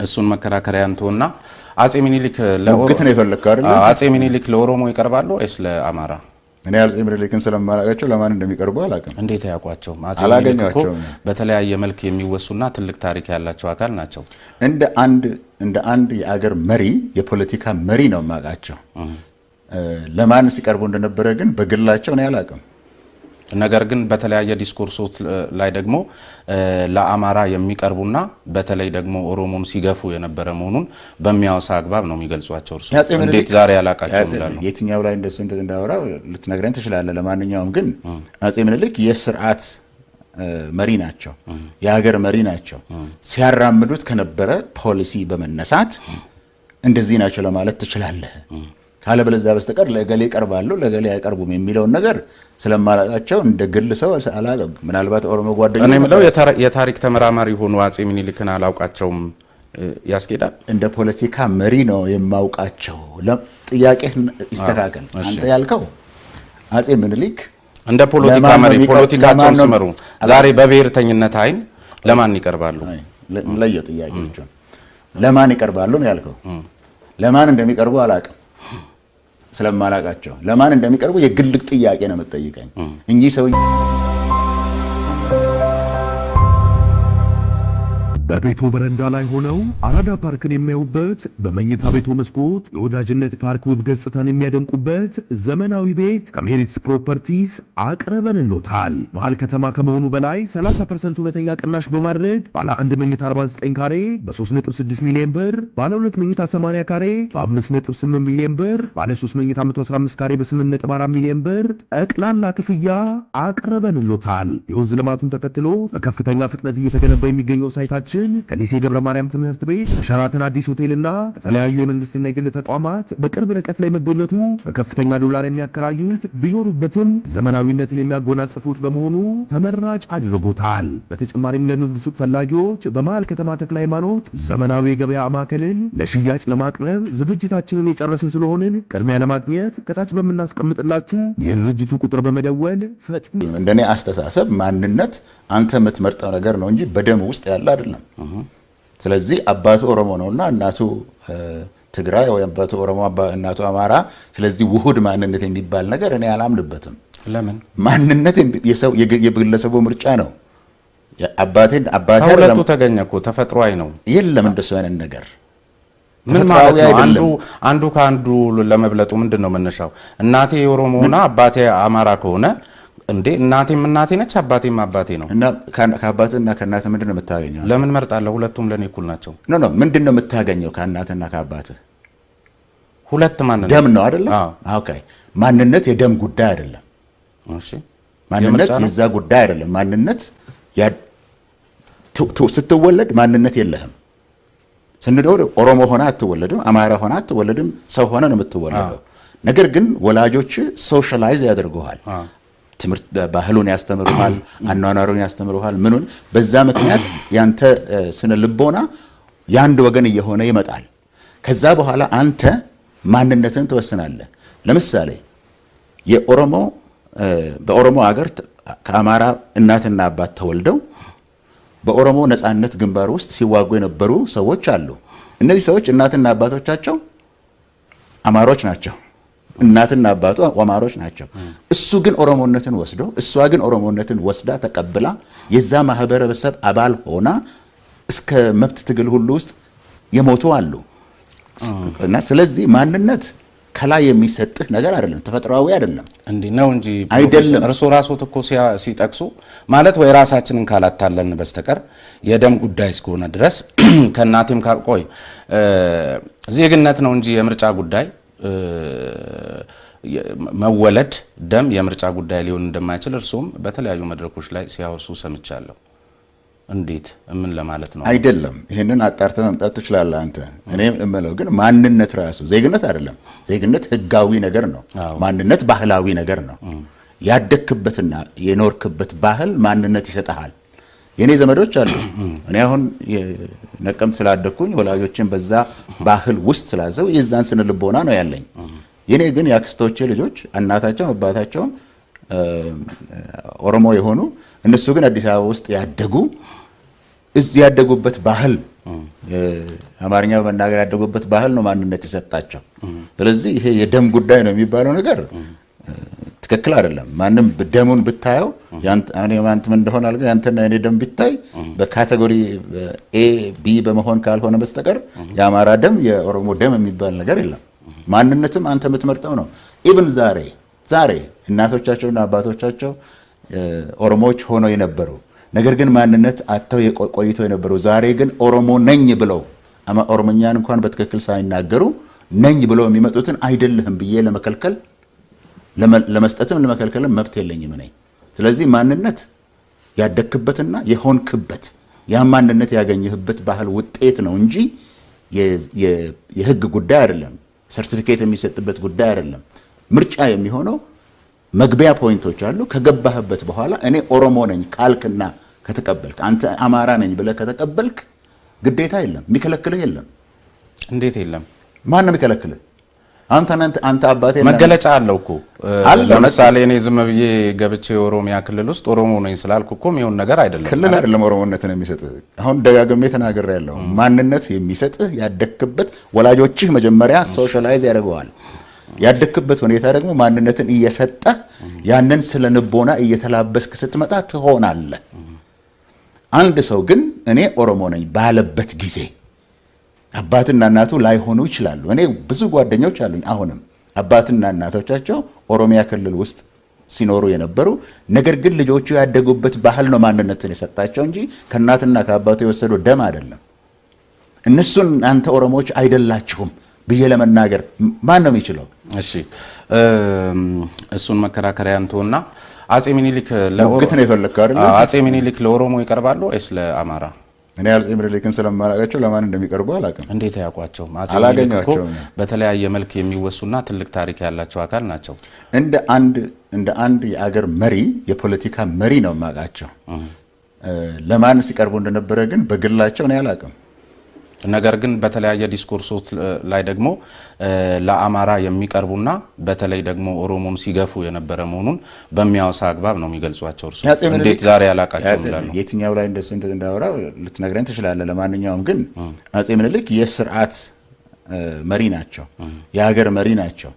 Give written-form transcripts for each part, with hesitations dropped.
እሱን መከራከሪያ እንተውና አጼ ሚኒሊክ አጼ ሚኒሊክ ለኦሮሞ ይቀርባሉ ወይስ ለአማራ? እኔ አጼ ሚኒሊክን ስለማላውቃቸው ለማን እንደሚቀርቡ አላውቅም። እንዴት ያውቋቸው? አጼ ሚኒሊክ በተለያየ መልክ የሚወሱና ትልቅ ታሪክ ያላቸው አካል ናቸው። እንደ አንድ የአገር መሪ የፖለቲካ መሪ ነው የማውቃቸው። ለማን ሲቀርቡ እንደነበረ ግን በግላቸው ነው አላውቅም። ነገር ግን በተለያየ ዲስኮርሶች ላይ ደግሞ ለአማራ የሚቀርቡና በተለይ ደግሞ ኦሮሞን ሲገፉ የነበረ መሆኑን በሚያወሳ አግባብ ነው የሚገልጿቸው። እርሱ እንዴት ዛሬ ያላቃቸው ይላሉ? የትኛው ላይ እንደሱ እንዳወራው ልትነግረን ትችላለህ። ለማንኛውም ግን አጼ ምኒልክ የስርዓት መሪ ናቸው፣ የሀገር መሪ ናቸው። ሲያራምዱት ከነበረ ፖሊሲ በመነሳት እንደዚህ ናቸው ለማለት ትችላለህ። ካለበለዚያ በስተቀር ለገሌ ይቀርባሉ ለገሌ አይቀርቡም የሚለው ነገር ስለማላቃቸው እንደ ግል ሰው አላቀም። ምናልባት ኦሮሞ ጓደኞች እኔ ምለው የታሪክ ተመራማሪ ሆኖ አጼ ሚኒሊክን አላውቃቸውም ያስኬዳል። እንደ ፖለቲካ መሪ ነው የማውቃቸው። ጥያቄ ይስተካከል። አንተ ያልከው አጼ ሚኒሊክ እንደ ፖለቲካ መሪ ፖለቲካቸውን ሲመሩ ዛሬ በብሔርተኝነት አይን ለማን ይቀርባሉ? ለየው ጥያቄዎቹን ለማን ይቀርባሉ ነው ያልከው። ለማን እንደሚቀርቡ አላውቅም ስለማላቃቸው። ለማን እንደሚቀርቡ የግል ጥያቄ ነው የምትጠይቀኝ እንጂ ሰው በቤቱ በረንዳ ላይ ሆነው አራዳ ፓርክን የሚያዩበት፣ በመኝታ ቤቱ መስኮት የወዳጅነት ፓርክ ውብ ገጽታን የሚያደንቁበት ዘመናዊ ቤት ከሜሪትስ ፕሮፐርቲስ አቅርበንልዎታል። መሃል ከተማ ከመሆኑ በላይ 30% እውነተኛ ቅናሽ በማድረግ ባለ 1 መኝታ 49 ካሬ በ3.6 ሚሊዮን ብር፣ ባለ 2 መኝታ 80 ካሬ በ5.8 ሚሊዮን ብር፣ ባለ 3 መኝታ 115 ካሬ በ8.4 ሚሊዮን ብር ጠቅላላ ክፍያ አቅርበንልዎታል። የወንዝ ልማቱን ተከትሎ በከፍተኛ ፍጥነት እየተገነባ የሚገኘው ሳይታችን ከሊሴ ገብረ ማርያም ትምህርት ቤት ከሸራተን አዲስ ሆቴልና ከተለያዩ የመንግስትና የግል ተቋማት በቅርብ ርቀት ላይ መገኘቱ በከፍተኛ ዶላር የሚያከራዩት ቢኖሩበትም ዘመናዊነትን የሚያጎናጽፉት በመሆኑ ተመራጭ አድርጎታል። በተጨማሪም ለንግድ ሱቅ ፈላጊዎች በመሃል ከተማ ተክለ ሃይማኖት ዘመናዊ የገበያ ማዕከልን ለሽያጭ ለማቅረብ ዝግጅታችንን የጨረስን ስለሆንን ቅድሚያ ለማግኘት ከታች በምናስቀምጥላችሁ የድርጅቱ ቁጥር በመደወል ፈጥኑ። እንደኔ አስተሳሰብ ማንነት አንተ የምትመርጠው ነገር ነው እንጂ በደም ውስጥ ያለ አይደለም። ስለዚህ አባቱ ኦሮሞ ነውና እናቱ ትግራይ ወይ አባቱ ኦሮሞ እናቱ አማራ፣ ስለዚህ ውሁድ ማንነት የሚባል ነገር እኔ አላምንበትም። ለምን? ማንነት የሰው የግለሰቡ ምርጫ ነው። ሁለቱ ተገኘ እኮ ተፈጥሯዊ ነው። የለም እንደሱ አይነት ነገር። ምን ማለት ነው? አንዱ ከአንዱ ለመብለጡ ምንድነው መነሻው? እናቴ የኦሮሞ ሆና አባቴ አማራ ከሆነ እንዴ እናቴም እናቴ ነች አባቴም አባቴ ነው። እና ከአባትና ከእናት ምንድነው የምታገኘው? ለምን መርጣለሁ? ሁለቱም ለኔ እኩል ናቸው። ኖ ምንድነው የምታገኘው ከእናትና ከአባት? ሁለት ማንነት ደም ነው አይደል? ኦኬ። ማንነት የደም ጉዳይ አይደለም። እሺ፣ ማንነት የዛ ጉዳይ አይደለም። ማንነት ስትወለድ ማንነት የለህም። ስንደው ኦሮሞ ሆነ አትወለድም፣ አማራ ሆነ አትወለድም፣ ሰው ሆነ ነው የምትወለደው። ነገር ግን ወላጆች ሶሻላይዝ ያደርጉሃል። ትምህርት ባህሉን ያስተምሩሃል፣ አኗኗሩን ያስተምሩሃል። ምኑን በዛ ምክንያት ያንተ ስነ ልቦና ያንድ ወገን እየሆነ ይመጣል። ከዛ በኋላ አንተ ማንነትን ትወስናለህ። ለምሳሌ በኦሮሞ ሀገር ከአማራ እናትና አባት ተወልደው በኦሮሞ ነፃነት ግንባር ውስጥ ሲዋጉ የነበሩ ሰዎች አሉ። እነዚህ ሰዎች እናትና አባቶቻቸው አማሮች ናቸው። እናትና አባቱ አማሮች ናቸው። እሱ ግን ኦሮሞነትን ወስዶ እሷ ግን ኦሮሞነትን ወስዳ ተቀብላ የዛ ማህበረሰብ አባል ሆና እስከ መብት ትግል ሁሉ ውስጥ የሞቱ አሉ። እና ስለዚህ ማንነት ከላይ የሚሰጥህ ነገር አይደለም፣ ተፈጥሯዊ አይደለም። እንዴ ነው እንጂ አይደለም። እርሶ ራስዎት እኮ ሲጠቅሱ ማለት ወይ ራሳችንን ካላታለን በስተቀር የደም ጉዳይ እስከሆነ ድረስ ከእናቴም ቆይ ዜግነት ነው እንጂ የምርጫ ጉዳይ መወለድ ደም የምርጫ ጉዳይ ሊሆን እንደማይችል እርሶም በተለያዩ መድረኮች ላይ ሲያወሱ ሰምቻለሁ። እንዴት ምን ለማለት ነው? አይደለም ይሄንን አጣርተህ መምጣት ትችላለህ አንተ። እኔ እምለው ግን ማንነት ራሱ ዜግነት አይደለም። ዜግነት ህጋዊ ነገር ነው። ማንነት ባህላዊ ነገር ነው። ያደክበትና የኖርክበት ባህል ማንነት ይሰጣል። የኔ ዘመዶች አሉ። እኔ አሁን ነቀምት ስላደኩኝ ወላጆችን በዛ ባህል ውስጥ ስላዘው የዛን ስነ ልቦና ነው ያለኝ። የኔ ግን ያክስቶቼ ልጆች እናታቸው አባታቸው ኦሮሞ የሆኑ እነሱ ግን አዲስ አበባ ውስጥ ያደጉ እዚህ ያደጉበት ባህል አማርኛ በመናገር ያደጉበት ባህል ነው ማንነት የሰጣቸው። ስለዚህ ይሄ የደም ጉዳይ ነው የሚባለው ነገር ትክክል አይደለም። ማንም ደሙን ብታየው ያንተ ምን እንደሆነ አልጋ ያንተና የኔ ደም ቢታይ በካቴጎሪ ኤ ቢ በመሆን ካልሆነ በስተቀር የአማራ ደም የኦሮሞ ደም የሚባል ነገር የለም። ማንነትም አንተ የምትመርጠው ነው። ኢቭን ዛሬ እናቶቻቸውና አባቶቻቸው ኦሮሞዎች ሆነው የነበሩ ነገር ግን ማንነት አጥተው ቆይተው የነበሩ ዛሬ ግን ኦሮሞ ነኝ ብለው ኦሮሞኛን እንኳን በትክክል ሳይናገሩ ነኝ ብለው የሚመጡትን አይደለህም ብዬ ለመከልከል ለመስጠትም ለመከልከልም መብት የለኝም ነኝ። ስለዚህ ማንነት ያደክበትና የሆንክበት ያ ማንነት ያገኘህበት ባህል ውጤት ነው እንጂ የህግ ጉዳይ አይደለም። ሰርቲፊኬት የሚሰጥበት ጉዳይ አይደለም። ምርጫ የሚሆነው መግቢያ ፖይንቶች አሉ። ከገባህበት በኋላ እኔ ኦሮሞ ነኝ ካልክና ከተቀበልክ አንተ አማራ ነኝ ብለህ ከተቀበልክ ግዴታ የለም፣ የሚከለክልህ የለም። እንዴት የለም? ማን ነው የሚከለክልህ? አንተ አባቴ መገለጫ አለው እኮ። ለምሳሌ እኔ ዝም ብዬ ገብቼ ኦሮሚያ ክልል ውስጥ ኦሮሞ ነኝ ስላልኩ እኮ የሚሆን ነገር አይደለም። ክልል አይደለም ኦሮሞነትን የሚሰጥህ። አሁን ደጋግሜ ተናግሬያለሁ። ማንነት የሚሰጥህ ያደክበት ወላጆችህ መጀመሪያ ሶሻላይዝ ያደርገዋል። ያደክበት ሁኔታ ደግሞ ማንነትን እየሰጠ ያንን ስለ ንቦና እየተላበስክ ስትመጣ ትሆናለህ። አንድ ሰው ግን እኔ ኦሮሞ ነኝ ባለበት ጊዜ አባትና እናቱ ላይሆኑ ይችላሉ። እኔ ብዙ ጓደኞች አሉኝ አሁንም አባትና እናቶቻቸው ኦሮሚያ ክልል ውስጥ ሲኖሩ የነበሩ ነገር ግን ልጆቹ ያደጉበት ባህል ነው ማንነትን የሰጣቸው እንጂ ከእናትና ከአባቱ የወሰዱ ደም አይደለም። እነሱን አንተ ኦሮሞዎች አይደላችሁም ብዬ ለመናገር ማን ነው የሚችለው? እሺ እሱን መከራከሪያ እንተውና አጼ ሚኒሊክ አጼ ሚኒሊክ ለኦሮሞ ይቀርባሉ ወይስ ለአማራ? እኔ አጼ ሚኒሊክን ስለማላውቃቸው ለማን እንደሚቀርቡ አላውቅም። እንዴት ያውቋቸው? አጼ ሚኒሊክ እኮ በተለያየ መልክ የሚወሱና ትልቅ ታሪክ ያላቸው አካል ናቸው። እንደ አንድ የአገር መሪ የፖለቲካ መሪ ነው የማውቃቸው። ለማን ሲቀርቡ እንደነበረ ግን በግላቸው እኔ አላውቅም። ነገር ግን በተለያየ ዲስኮርሶች ላይ ደግሞ ለአማራ የሚቀርቡና በተለይ ደግሞ ኦሮሞን ሲገፉ የነበረ መሆኑን በሚያወሳ አግባብ ነው የሚገልጿቸው። እርሱ እንዴት ዛሬ ያላቃቸው እንዳሉ የትኛው ላይ እንደሱ እንዳወራ ልትነግረኝ ትችላለህ። ለማንኛውም ግን አጼ ምኒልክ የስርዓት መሪ ናቸው፣ የሀገር መሪ ናቸው።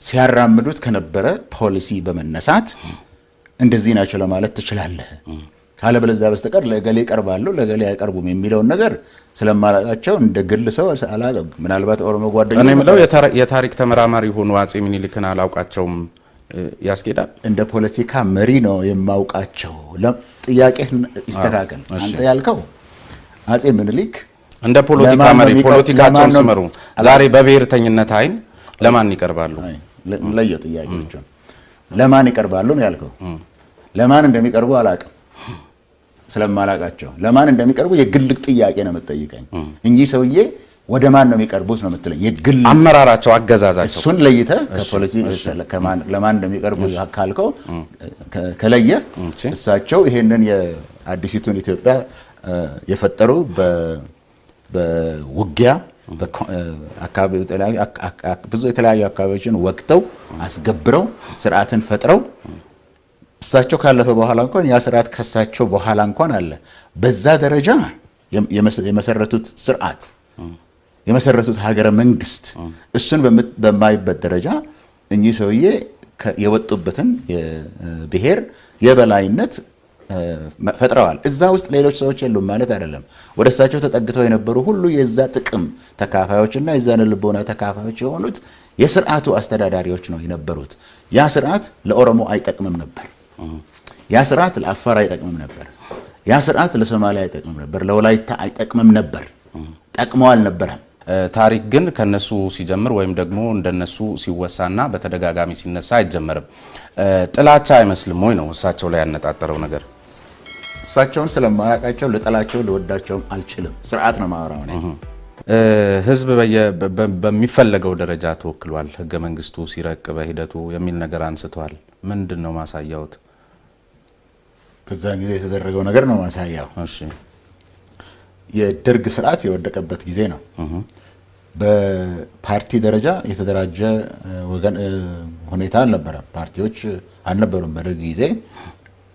ሲያራምዱት ከነበረ ፖሊሲ በመነሳት እንደዚህ ናቸው ለማለት ትችላለህ። ካለበለዚያ በስተቀር ለገሌ ይቀርባሉ ለገሌ አይቀርቡም የሚለውን ነገር ስለማላቃቸው እንደ ግል ሰው አላቀም። ምናልባት ኦሮሞ ጓደኛ እኔ ምለው የታሪክ ተመራማሪ ሆኖ አጼ ሚኒሊክን አላውቃቸውም ያስኬዳል። እንደ ፖለቲካ መሪ ነው የማውቃቸው። ጥያቄ ይስተካከል። አንተ ያልከው አጼ ሚኒሊክ እንደ ፖለቲካ መሪ ፖለቲካቸውን ሲመሩ ዛሬ በብሔርተኝነት አይን ለማን ይቀርባሉ? ለየው ጥያቄዎቹን ለማን ይቀርባሉ ነው ያልከው። ለማን እንደሚቀርቡ አላውቅም ስለማላቃቸው። ለማን እንደሚቀርቡ የግል ጥያቄ ነው የምትጠይቀኝ። እኚህ ሰውዬ ወደ ማን ነው የሚቀርቡት ነው የምትለኝ። የግል አመራራቸው፣ አገዛዛቸው እሱን ለይተህ ከፖሊሲ ለማን እንደሚቀርቡ ካልከው ከለየ እሳቸው ይሄንን የአዲሲቱን ኢትዮጵያ የፈጠሩ በውጊያ ብዙ የተለያዩ አካባቢዎችን ወቅተው አስገብረው ስርዓትን ፈጥረው እሳቸው ካለፈ በኋላ እንኳን ያ ስርዓት ከሳቸው በኋላ እንኳን አለ። በዛ ደረጃ የመሰረቱት ስርዓት የመሰረቱት ሀገረ መንግስት እሱን በማይበት ደረጃ እኚህ ሰውዬ የወጡበትን የብሔር የበላይነት ፈጥረዋል። እዛ ውስጥ ሌሎች ሰዎች የሉም ማለት አይደለም። ወደ እሳቸው ተጠግተው የነበሩ ሁሉ የዛ ጥቅም ተካፋዮችና የዛን ልቦና ተካፋዮች የሆኑት የስርዓቱ አስተዳዳሪዎች ነው የነበሩት። ያ ስርዓት ለኦሮሞ አይጠቅምም ነበር። ያ ስርዓት ለአፋር አይጠቅምም ነበር። ያ ስርዓት ለሶማሊያ አይጠቅምም ነበር። ለወላይታ አይጠቅምም ነበር። ጠቅሞ አልነበረም። ታሪክ ግን ከነሱ ሲጀምር ወይም ደግሞ እንደነሱ ሲወሳና በተደጋጋሚ ሲነሳ አይጀመርም። ጥላቻ አይመስልም ወይ ነው እሳቸው ላይ ያነጣጠረው ነገር? እሳቸውን ስለማያውቃቸው ልጠላቸው ልወዳቸውም አልችልም። ስርዓት ነው ማወራው ነው። ህዝብ በሚፈለገው ደረጃ ተወክሏል፣ ህገ መንግስቱ ሲረቅ በሂደቱ የሚል ነገር አንስተዋል። ምንድን ነው ማሳያውት? በዛ ጊዜ የተደረገው ነገር ነው ማሳያው። እሺ የደርግ ስርዓት የወደቀበት ጊዜ ነው። በፓርቲ ደረጃ የተደራጀ ወገን ሁኔታ አልነበረም። ፓርቲዎች አልነበሩም። በደርግ ጊዜ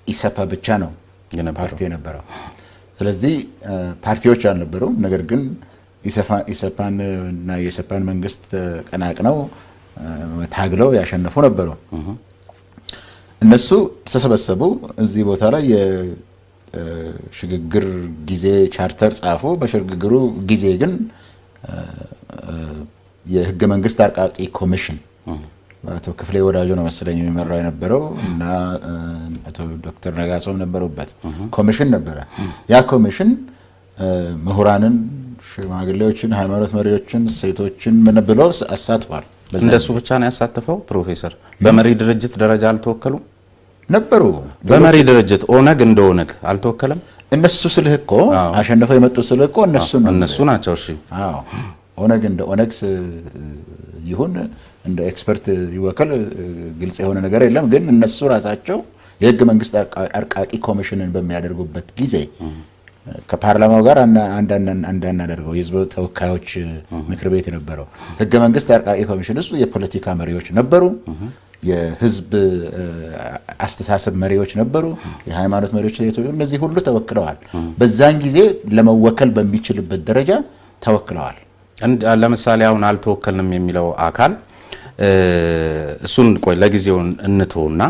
ኢሰፓ ብቻ ነው ፓርቲ የነበረው። ስለዚህ ፓርቲዎች አልነበሩም። ነገር ግን ኢሰፓን እና የኢሰፓን መንግስት ቀናቅነው ታግለው ያሸነፉ ነበሩ። እነሱ ተሰበሰቡ። እዚህ ቦታ ላይ የሽግግር ጊዜ ቻርተር ጻፉ። በሽግግሩ ጊዜ ግን የህገ መንግስት አርቃቂ ኮሚሽን አቶ ክፍሌ ወዳጆ ነው መሰለኝ የሚመራው የነበረው እና አቶ ዶክተር ነጋሶም ነበሩበት ኮሚሽን ነበረ። ያ ኮሚሽን ምሁራንን፣ ሽማግሌዎችን፣ ሃይማኖት መሪዎችን፣ ሴቶችን ምን ብሎ አሳትፏል። እንደሱ ብቻ ነው ያሳተፈው? ፕሮፌሰር በመሪ ድርጅት ደረጃ አልተወከሉም ነበሩ? በመሪ ድርጅት ኦነግ እንደ ኦነግ አልተወከለም? እነሱ ስልህ እኮ አሸንፈው የመጡት ስልህ እኮ እነሱ ናቸው። እሺ አዎ ኦነግ እንደ ኦነግ ይሁን እንደ ኤክስፐርት ይወከል ግልጽ የሆነ ነገር የለም። ግን እነሱ ራሳቸው የህገ መንግስት አርቃቂ ኮሚሽንን በሚያደርጉበት ጊዜ ከፓርላማው ጋር አንዳናደርገው የህዝብ ተወካዮች ምክር ቤት የነበረው ህገ መንግስት አርቃቂ ኮሚሽን ውስጥ የፖለቲካ መሪዎች ነበሩ፣ የህዝብ አስተሳሰብ መሪዎች ነበሩ፣ የሃይማኖት መሪዎች፣ እነዚህ ሁሉ ተወክለዋል። በዛን ጊዜ ለመወከል በሚችልበት ደረጃ ተወክለዋል። ለምሳሌ አሁን አልተወከልንም የሚለው አካል እሱን ቆይ ለጊዜው እንተውና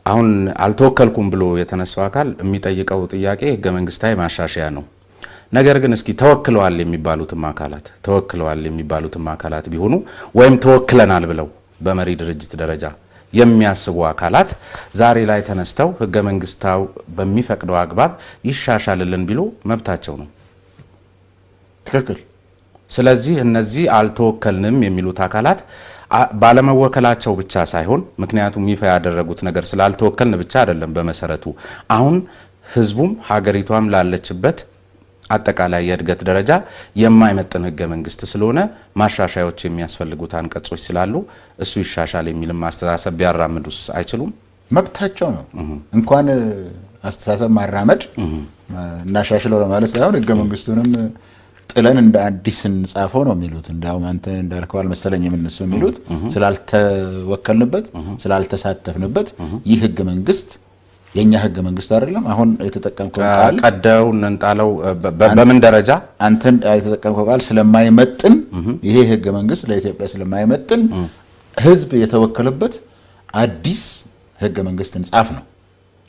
አሁን አልተወከልኩም ብሎ የተነሳው አካል የሚጠይቀው ጥያቄ ህገ መንግስታዊ ማሻሻያ ነው። ነገር ግን እስኪ ተወክለዋል የሚባሉትም አካላት ቢሆኑ ወይም ተወክለናል ብለው በመሪ ድርጅት ደረጃ የሚያስቡ አካላት ዛሬ ላይ ተነስተው ህገ መንግስታው በሚፈቅደው አግባብ ይሻሻልልን ቢሉ መብታቸው ነው። ትክክል። ስለዚህ እነዚህ አልተወከልንም የሚሉት አካላት ባለመወከላቸው ብቻ ሳይሆን ምክንያቱም ይፋ ያደረጉት ነገር ስላልተወከልን ብቻ አይደለም። በመሰረቱ አሁን ህዝቡም ሀገሪቷም ላለችበት አጠቃላይ የእድገት ደረጃ የማይመጥን ህገ መንግስት ስለሆነ ማሻሻያዎች የሚያስፈልጉት አንቀጾች ስላሉ እሱ ይሻሻል የሚልም አስተሳሰብ ቢያራምዱስ አይችሉም? መብታቸው ነው። እንኳን አስተሳሰብ ማራመድ እናሻሽለው ለማለት ሳይሆን ህገ መንግስቱንም ጥለን እንደ አዲስ እንጻፈው ነው የሚሉት። እንዳውም አንተ እንዳልከው አልመሰለኝም እነሱ የሚሉት ስላልተወከልንበት ስላልተሳተፍንበት ይህ ህገ መንግስት የኛ ህገ መንግስት አይደለም። አሁን የተጠቀምከው ቃል ቀደውን እንጣለው በምን ደረጃ አንተ የተጠቀምከው ቃል ስለማይመጥን ይሄ ህገ መንግስት ለኢትዮጵያ ስለማይመጥን ህዝብ የተወከለበት አዲስ ህገ መንግስት እንጻፍ ነው።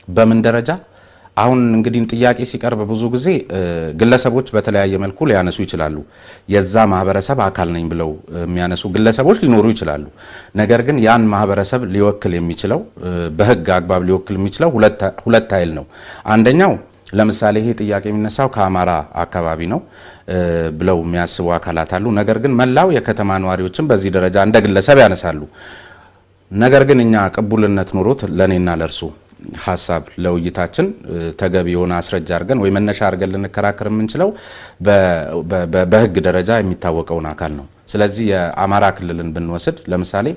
በምን ደረጃ አሁን እንግዲህ ጥያቄ ሲቀርብ ብዙ ጊዜ ግለሰቦች በተለያየ መልኩ ሊያነሱ ይችላሉ። የዛ ማህበረሰብ አካል ነኝ ብለው የሚያነሱ ግለሰቦች ሊኖሩ ይችላሉ። ነገር ግን ያን ማህበረሰብ ሊወክል የሚችለው በህግ አግባብ ሊወክል የሚችለው ሁለት ኃይል ነው። አንደኛው ለምሳሌ ይሄ ጥያቄ የሚነሳው ከአማራ አካባቢ ነው ብለው የሚያስቡ አካላት አሉ። ነገር ግን መላው የከተማ ነዋሪዎችን በዚህ ደረጃ እንደ ግለሰብ ያነሳሉ። ነገር ግን እኛ ቅቡልነት ኖሮት ለኔና ለርሱ ሐሳብ ለውይይታችን ተገቢ የሆነ አስረጃ አድርገን ወይ መነሻ አድርገን ልንከራከር የምንችለው በህግ ደረጃ የሚታወቀውን አካል ነው። ስለዚህ የአማራ ክልልን ብንወስድ ለምሳሌ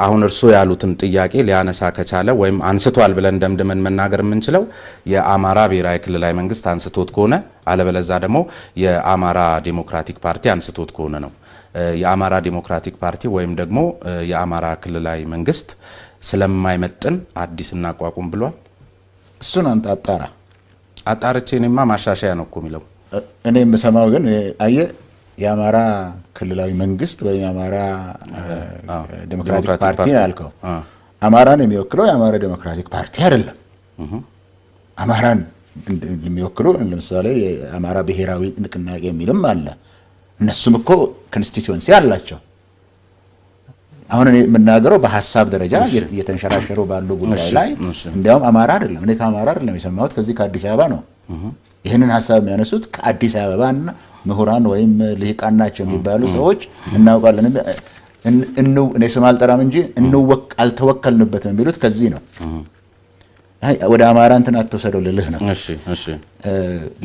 አሁን እርሱ ያሉትን ጥያቄ ሊያነሳ ከቻለ ወይም አንስቷል ብለን ደምድመን መናገር የምንችለው የአማራ ብሔራዊ ክልላዊ መንግስት አንስቶት ከሆነ አለበለዛ ደግሞ የአማራ ዴሞክራቲክ ፓርቲ አንስቶት ከሆነ ነው። የአማራ ዴሞክራቲክ ፓርቲ ወይም ደግሞ የአማራ ክልላዊ መንግስት ስለማይመጥን አዲስ እናቋቁም ብሏል። እሱን አንተ አጣርቼ እኔማ ማሻሻያ ነው እኮ የሚለው እኔ የምሰማው ግን አየ የአማራ ክልላዊ መንግስት ወይም የአማራ ዴሞክራቲክ ፓርቲ ያልከው አማራን የሚወክለው የአማራ ዴሞክራቲክ ፓርቲ አይደለም። አማራን የሚወክሉ ለምሳሌ የአማራ ብሔራዊ ንቅናቄ የሚልም አለ። እነሱም እኮ ኮንስቲትዩንሲ አላቸው። አሁን እኔ የምናገረው በሐሳብ ደረጃ እየተንሸራሸሩ ባሉ ጉዳይ ላይ እንዲያውም አማራ አይደለም፣ እኔ ከአማራ አይደለም የሰማሁት ከዚህ ከአዲስ አበባ ነው። ይህንን ሐሳብ የሚያነሱት ከአዲስ አበባና ምሁራን ወይም ልሂቃን ናቸው የሚባሉ ሰዎች እናውቃለን። እኔ ስም አልጠራም እንጂ አልተወከልንበትም የሚሉት ከዚህ ነው። ወደ አማራ እንትን አትወሰደው ልልህ ነው።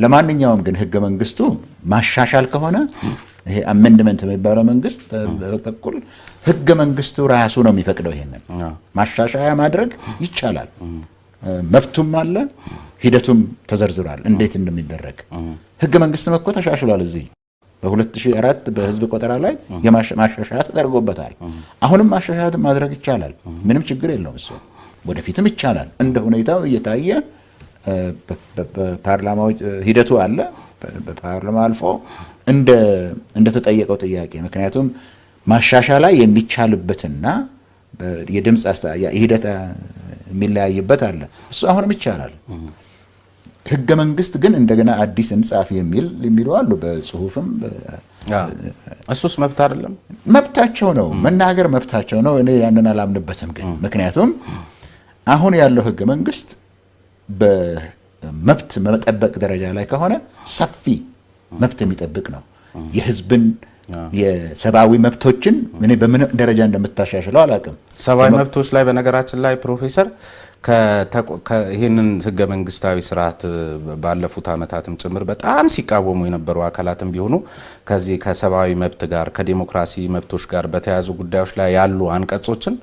ለማንኛውም ግን ህገ መንግስቱ ማሻሻል ከሆነ ይሄ አሜንድመንት የሚባለው መንግስት በተኩል ህገ መንግስቱ ራሱ ነው የሚፈቅደው። ይሄንን ማሻሻያ ማድረግ ይቻላል። መብቱም አለ፣ ሂደቱም ተዘርዝሯል እንዴት እንደሚደረግ። ህገ መንግስትም እኮ ተሻሽሏል። እዚህ በ2004 በህዝብ ቆጠራ ላይ የማሻሻያ ተደርጎበታል። አሁንም ማሻሻያ ማድረግ ይቻላል። ምንም ችግር የለውም። እሱ ወደፊትም ይቻላል። እንደ ሁኔታው እየታየ በፓርላማው ሂደቱ አለ በፓርላማ አልፎ እንደተጠየቀው ጥያቄ ምክንያቱም ማሻሻላ የሚቻልበትና የድምጽ ሂደት የሚለያይበት አለ እሱ አሁንም ይቻላል ህገ መንግስት ግን እንደገና አዲስ እንጻፍ የሚሉ አሉ በጽሁፍም እሱስ መብት አይደለም መብታቸው ነው መናገር መብታቸው ነው እኔ ያንን አላምንበትም ግን ምክንያቱም አሁን ያለው ህገ መንግስት በመብት መጠበቅ ደረጃ ላይ ከሆነ ሰፊ መብት የሚጠብቅ ነው የህዝብን የሰብአዊ መብቶችን እኔ በምን ደረጃ እንደምታሻሽለው አላውቅም ሰብአዊ መብቶች ላይ በነገራችን ላይ ፕሮፌሰር ይህንን ህገ መንግስታዊ ስርዓት ባለፉት አመታትም ጭምር በጣም ሲቃወሙ የነበሩ አካላትም ቢሆኑ ከዚህ ከሰብአዊ መብት ጋር ከዲሞክራሲ መብቶች ጋር በተያያዙ ጉዳዮች ላይ ያሉ አንቀጾችን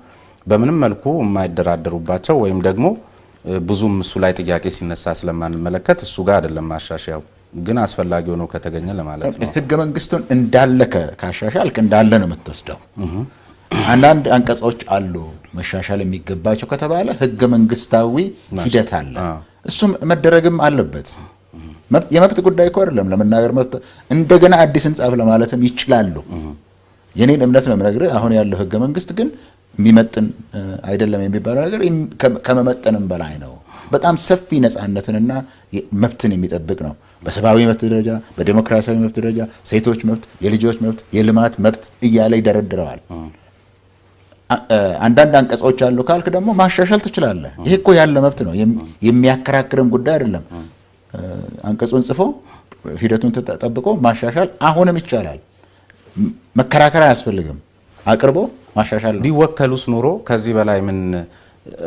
በምንም መልኩ የማይደራደሩባቸው ወይም ደግሞ ብዙም እሱ ላይ ጥያቄ ሲነሳ ስለማንመለከት እሱ ጋር አይደለም ማሻሻያው ግን አስፈላጊ ሆኖ ከተገኘ ለማለት ነው ህገ መንግስቱን እንዳለ ካሻሻልክ እንዳለ ነው የምትወስደው አንዳንድ አንቀጾች አሉ መሻሻል የሚገባቸው ከተባለ ህገ መንግስታዊ ሂደት አለ እሱም መደረግም አለበት የመብት ጉዳይ እኮ አይደለም ለመናገር መብት እንደገና አዲስ እንጻፍ ለማለትም ይችላሉ የኔን እምነት ነው የምነግርህ አሁን ያለው ህገ መንግስት ግን የሚመጥን አይደለም የሚባለው ነገር ከመመጠንም በላይ ነው በጣም ሰፊ ነፃነትንና መብትን የሚጠብቅ ነው በሰብአዊ መብት ደረጃ በዲሞክራሲያዊ መብት ደረጃ ሴቶች መብት የልጆች መብት የልማት መብት እያለ ይደረድረዋል አንዳንድ አንቀጾች አሉ ካልክ ደግሞ ማሻሻል ትችላለህ ይሄ እኮ ያለ መብት ነው የሚያከራክርም ጉዳይ አይደለም አንቀጹን ጽፎ ሂደቱን ተጠብቆ ማሻሻል አሁንም ይቻላል መከራከር አያስፈልግም አቅርቦ ማሻሻል ቢወከሉስ ኑሮ ከዚህ በላይ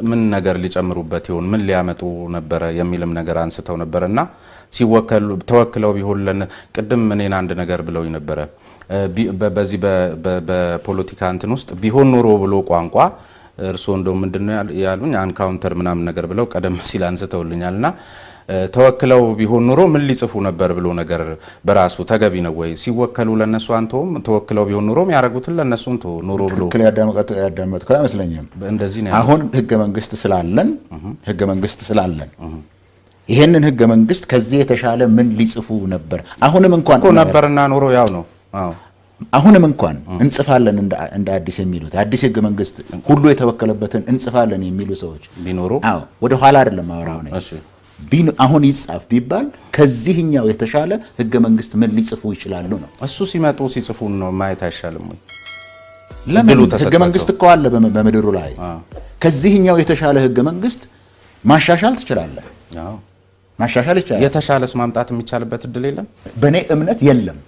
ምን ነገር ሊጨምሩበት ይሆን ምን ሊያመጡ ነበር የሚልም ነገር አንስተው ነበርና ሲወከሉ ተወክለው ቢሆን ቅድም እኔን አንድ ነገር ብለው ነበር በዚህ በፖለቲካ እንትን ውስጥ ቢሆን ኑሮ ብሎ ቋንቋ እርሶ እንደው ምንድነው ያሉኝ አንካውንተር ምናምን ነገር ብለው ቀደም ሲል አንስተውልኛልና ተወክለው ቢሆን ኑሮ ምን ሊጽፉ ነበር ብሎ ነገር በራሱ ተገቢ ነው ወይ ሲወከሉ ለነሱ አንተውም ተወክለው ቢሆን ኑሮ የሚያረጉትን ለነሱ ኑሮ ብሎ ክለ ያዳመጥከው አይመስለኝም እንደዚህ ነው አሁን ህገ መንግስት ስላለን ይሄንን ህገ መንግስት ከዚህ የተሻለ ምን ሊጽፉ ነበር አሁንም እንኳን ነበርና ኑሮ ያው ነው አሁንም እንኳን እንጽፋለን እንደ አዲስ የሚሉት አዲስ ህገ መንግስት ሁሉ የተወከለበትን እንጽፋለን የሚሉ ሰዎች ቢኖሩ ወደ ኋላ አይደለም አወራው ነው እሺ አሁን ይጻፍ ቢባል ከዚህኛው የተሻለ ህገ መንግስት ምን ሊጽፉ ይችላሉ ነው እሱ ሲመጡ ሲጽፉ ነው ማየት አይሻልም ወይ ለምን ህገ መንግስት እኮ አለ በመድሩ ላይ ከዚህኛው የተሻለ ህገ መንግስት ማሻሻል ትችላለህ ማሻሻል ይቻላል የተሻለስ ማምጣት የሚቻልበት እድል የለም በኔ እምነት የለም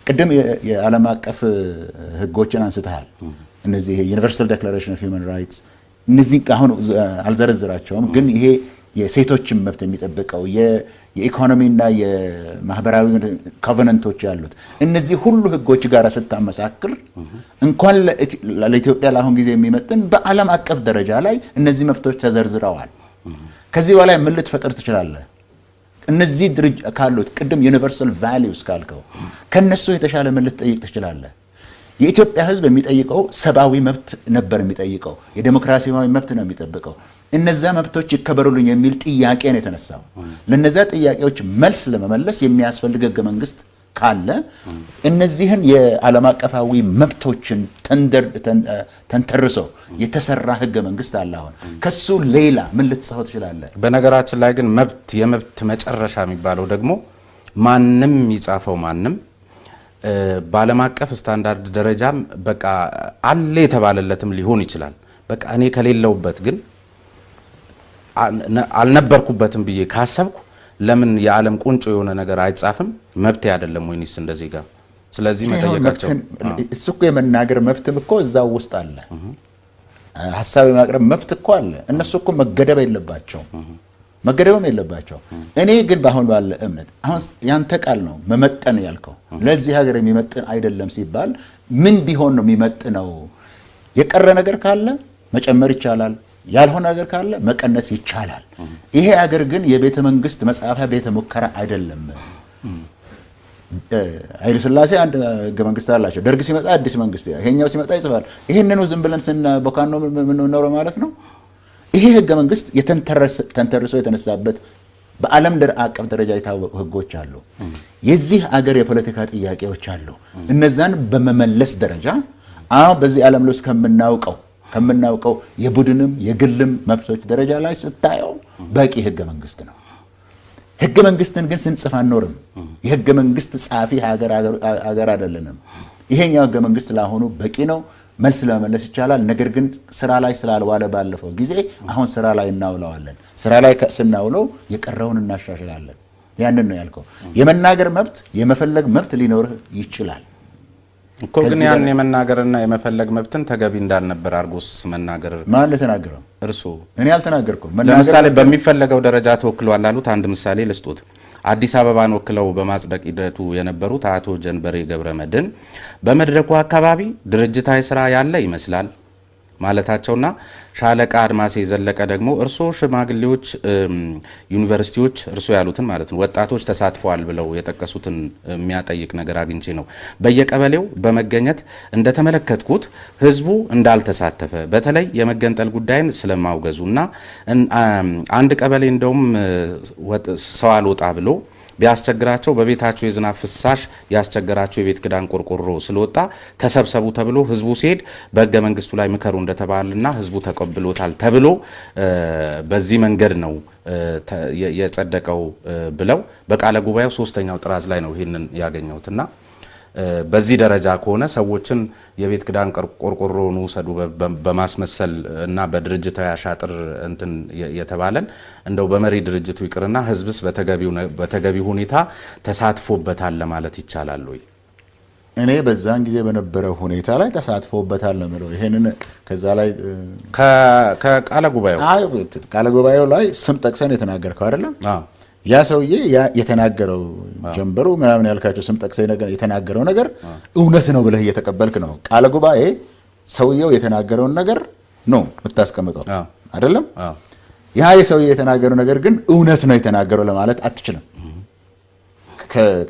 ቅድም የዓለም አቀፍ ህጎችን አንስተሃል እነዚህ ዩኒቨርሳል ዲክላሬሽን ኦፍ ሂውማን ራይትስ እነዚህ አሁን አልዘረዝራቸውም ግን ይሄ የሴቶችን መብት የሚጠብቀው የኢኮኖሚና የማህበራዊ ኮቨነንቶች ያሉት እነዚህ ሁሉ ህጎች ጋር ስታመሳክር እንኳን ለኢትዮጵያ ለአሁን ጊዜ የሚመጥን በዓለም አቀፍ ደረጃ ላይ እነዚህ መብቶች ተዘርዝረዋል ከዚህ በላይ ምን ልትፈጥር ትችላለህ እነዚህ ድርጅ ካሉት ቅድም ዩኒቨርሳል ቫልዩስ ካልከው ከነሱ የተሻለ ምን ልትጠይቅ ትችላለህ የኢትዮጵያ ህዝብ የሚጠይቀው ሰብአዊ መብት ነበር የሚጠይቀው የዲሞክራሲያዊ መብት ነው የሚጠብቀው እነዛ መብቶች ይከበሩልኝ የሚል ጥያቄ ነው የተነሳው ለነዛ ጥያቄዎች መልስ ለመመለስ የሚያስፈልግ ህገ መንግስት ካለ እነዚህን የዓለም አቀፋዊ መብቶችን ተንተርሶ የተሰራ ህገ መንግስት አለ አሁን ከሱ ሌላ ምን ልትጻፈው ትችላለህ በነገራችን ላይ ግን የመብት መጨረሻ የሚባለው ደግሞ ማንም ይጻፈው ማንም በዓለም አቀፍ ስታንዳርድ ደረጃም በቃ አለ የተባለለትም ሊሆን ይችላል በቃ እኔ ከሌለውበት ግን አልነበርኩበትም ብዬ ካሰብኩ ለምን የዓለም ቁንጮ የሆነ ነገር አይጻፍም መብት አይደለም ወይንስ እንደዚህ ጋር ስለዚህ መጠየቃቸው እሱ እኮ የመናገር መብትም እኮ እዛው ውስጥ አለ ሐሳብ የማቅረብ መብት እኮ አለ እነሱ እኮ መገደብ የለባቸው እኔ ግን ባሁን ባለ እምነት አሁን ያንተ ቃል ነው መመጠን ያልከው ለዚህ ሀገር የሚመጥን አይደለም ሲባል ምን ቢሆን ነው የሚመጥነው የቀረ ነገር ካለ መጨመር ይቻላል ያልሆነ ነገር ካለ መቀነስ ይቻላል ይሄ ሀገር ግን የቤተ መንግስት መጻፊያ ቤተ ሙከራ አይደለም ኃይለ ሥላሴ አንድ ህገ መንግስት አላቸው ደርግ ሲመጣ አዲስ መንግስት ይሄኛው ሲመጣ ይጽፋል ይሄንኑ ዝም ብለን ስንቦካን ነው የምንኖረው ማለት ነው ይሄ ህገ መንግስት ተንተርሶ የተነሳበት በዓለም አቀፍ ደረጃ የታወቁ ህጎች አሉ። የዚህ አገር የፖለቲካ ጥያቄዎች አሉ። እነዛን በመመለስ ደረጃ በዚህ ዓለም ላይ ከምናውቀው የቡድንም የግልም መብቶች ደረጃ ላይ ስታየው በቂ ህገ መንግስት ነው። ህገ መንግስትን ግን ስንጽፍ አንኖርም። የህገ መንግስት ጻፊ ሀገር አይደለንም። ይሄኛው ህገ መንግስት ለአሁኑ በቂ ነው፣ መልስ ለመመለስ ይቻላል። ነገር ግን ስራ ላይ ስላልዋለ ባለፈው ጊዜ አሁን ስራ ላይ እናውለዋለን። ስራ ላይ ስናውለው የቀረውን እናሻሽላለን። ያንን ነው ያልከው። የመናገር መብት የመፈለግ መብት ሊኖር ይችላል እኮ ግን ያን የመናገርና የመፈለግ መብትን ተገቢ እንዳልነበር አርጎስ መናገር ማን ለተናገረው? እርሱ። እኔ አልተናገርኩም። ለምሳሌ በሚፈለገው ደረጃ ተወክሏል አሉት። አንድ ምሳሌ ልስጡት። አዲስ አበባን ወክለው በማጽደቅ ሂደቱ የነበሩት አቶ ጀንበሬ ገብረመድህን በመድረኩ አካባቢ ድርጅታዊ ስራ ያለ ይመስላል ማለታቸውና ሻለቃ አድማሴ ዘለቀ ደግሞ እርሶ ሽማግሌዎች ዩኒቨርሲቲዎች እርሶ ያሉትን ማለት ነው ወጣቶች ተሳትፈዋል ብለው የጠቀሱትን የሚያጠይቅ ነገር አግኝቼ ነው በየቀበሌው በመገኘት እንደተመለከትኩት ህዝቡ እንዳልተሳተፈ በተለይ የመገንጠል ጉዳይን ስለማውገዙና አንድ ቀበሌ እንደውም ሰው አልወጣ ብሎ ቢያስቸግራቸው በቤታቸው የዝናብ ፍሳሽ ያስቸገራቸው የቤት ክዳን ቆርቆሮ ስለወጣ ተሰብሰቡ ተብሎ ህዝቡ ሲሄድ በህገ መንግስቱ ላይ ምከሩ እንደተባለና ህዝቡ ተቀብሎታል ተብሎ በዚህ መንገድ ነው የጸደቀው ብለው በቃለ ጉባኤው 3ኛው ጥራዝ ላይ ነው ይሄንን ያገኘውትና በዚህ ደረጃ ከሆነ ሰዎችን የቤት ክዳን ቆርቆሮውን ወሰዱ በማስመሰል እና በድርጅታዊ አሻጥር እንትን የተባለን እንደው በመሪ ድርጅቱ ይቅርና ህዝብስ በተገቢ ሁኔታ ተሳትፎበታል ለማለት ይቻላል ወይ? እኔ በዛን ጊዜ በነበረው ሁኔታ ላይ ተሳትፎበታል ነው ማለት። ይሄንን ከዛ ላይ ከቃለ ጉባኤው ላይ ስም ጠቅሰን የተናገርከው አይደለም? ያ ሰውዬ የተናገረው ጀንበሩ ምናምን ያልካቸው ስም ጠቅሰህ የተናገረው ነገር እውነት ነው ብለህ እየተቀበልክ ነው። ቃለ ጉባኤ ሰውየው የተናገረውን ነገር ነው የምታስቀምጠው አይደለም? ያ የሰውዬ የተናገረው ነገር ግን እውነት ነው የተናገረው ለማለት አትችልም።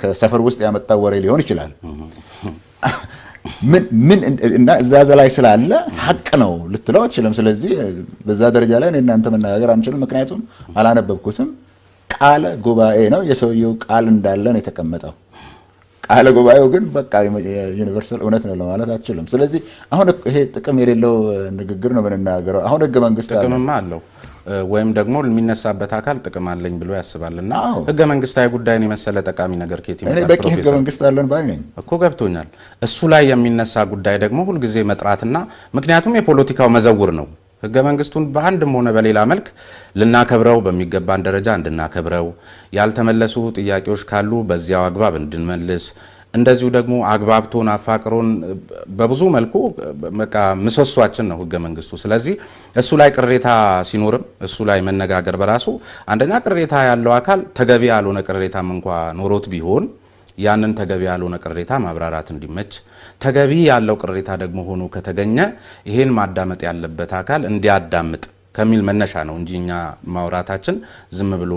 ከሰፈር ውስጥ ያመጣው ወሬ ሊሆን ይችላል። ምን እና እዛ ላይ ስላለ ሐቅ ነው ልትለው አትችልም። ስለዚህ በዛ ደረጃ ላይ እናንተ መናገር አንችልም፣ ምክንያቱም አላነበብኩትም። ቃለ ጉባኤ ነው፣ የሰውየው ቃል እንዳለ ነው የተቀመጠው። ቃለ ጉባኤው ግን በቃ ዩኒቨርሳል እውነት ነው ለማለት አትችልም። ስለዚህ አሁን ይሄ ጥቅም የሌለው ንግግር ነው የምንናገረው። አሁን ህገ መንግስት ጥቅምማ አለው ወይም ደግሞ የሚነሳበት አካል ጥቅም አለኝ ብሎ ያስባልና ህገ መንግስታዊ ጉዳይን የመሰለ ጠቃሚ ነገር ከየት ይመጣል? እኔ በቂ ህገ መንግስት አለን ባይ ነኝ እኮ ገብቶኛል። እሱ ላይ የሚነሳ ጉዳይ ደግሞ ሁልጊዜ መጥራትና ምክንያቱም የፖለቲካው መዘውር ነው። ህገ መንግስቱን በአንድም ሆነ በሌላ መልክ ልናከብረው በሚገባን ደረጃ እንድናከብረው፣ ያልተመለሱ ጥያቄዎች ካሉ በዚያው አግባብ እንድንመልስ፣ እንደዚሁ ደግሞ አግባብቶን አፋቅሮን በብዙ መልኩ በቃ ምሰሷችን ነው ህገ መንግስቱ። ስለዚህ እሱ ላይ ቅሬታ ሲኖርም እሱ ላይ መነጋገር በራሱ አንደኛ ቅሬታ ያለው አካል ተገቢ ያልሆነ ቅሬታም እንኳ ኖሮት ቢሆን ያንን ተገቢ ያልሆነ ቅሬታ ማብራራት እንዲመች፣ ተገቢ ያለው ቅሬታ ደግሞ ሆኖ ከተገኘ ይሄን ማዳመጥ ያለበት አካል እንዲያዳምጥ ከሚል መነሻ ነው እንጂ እኛ ማውራታችን ዝም ብሎ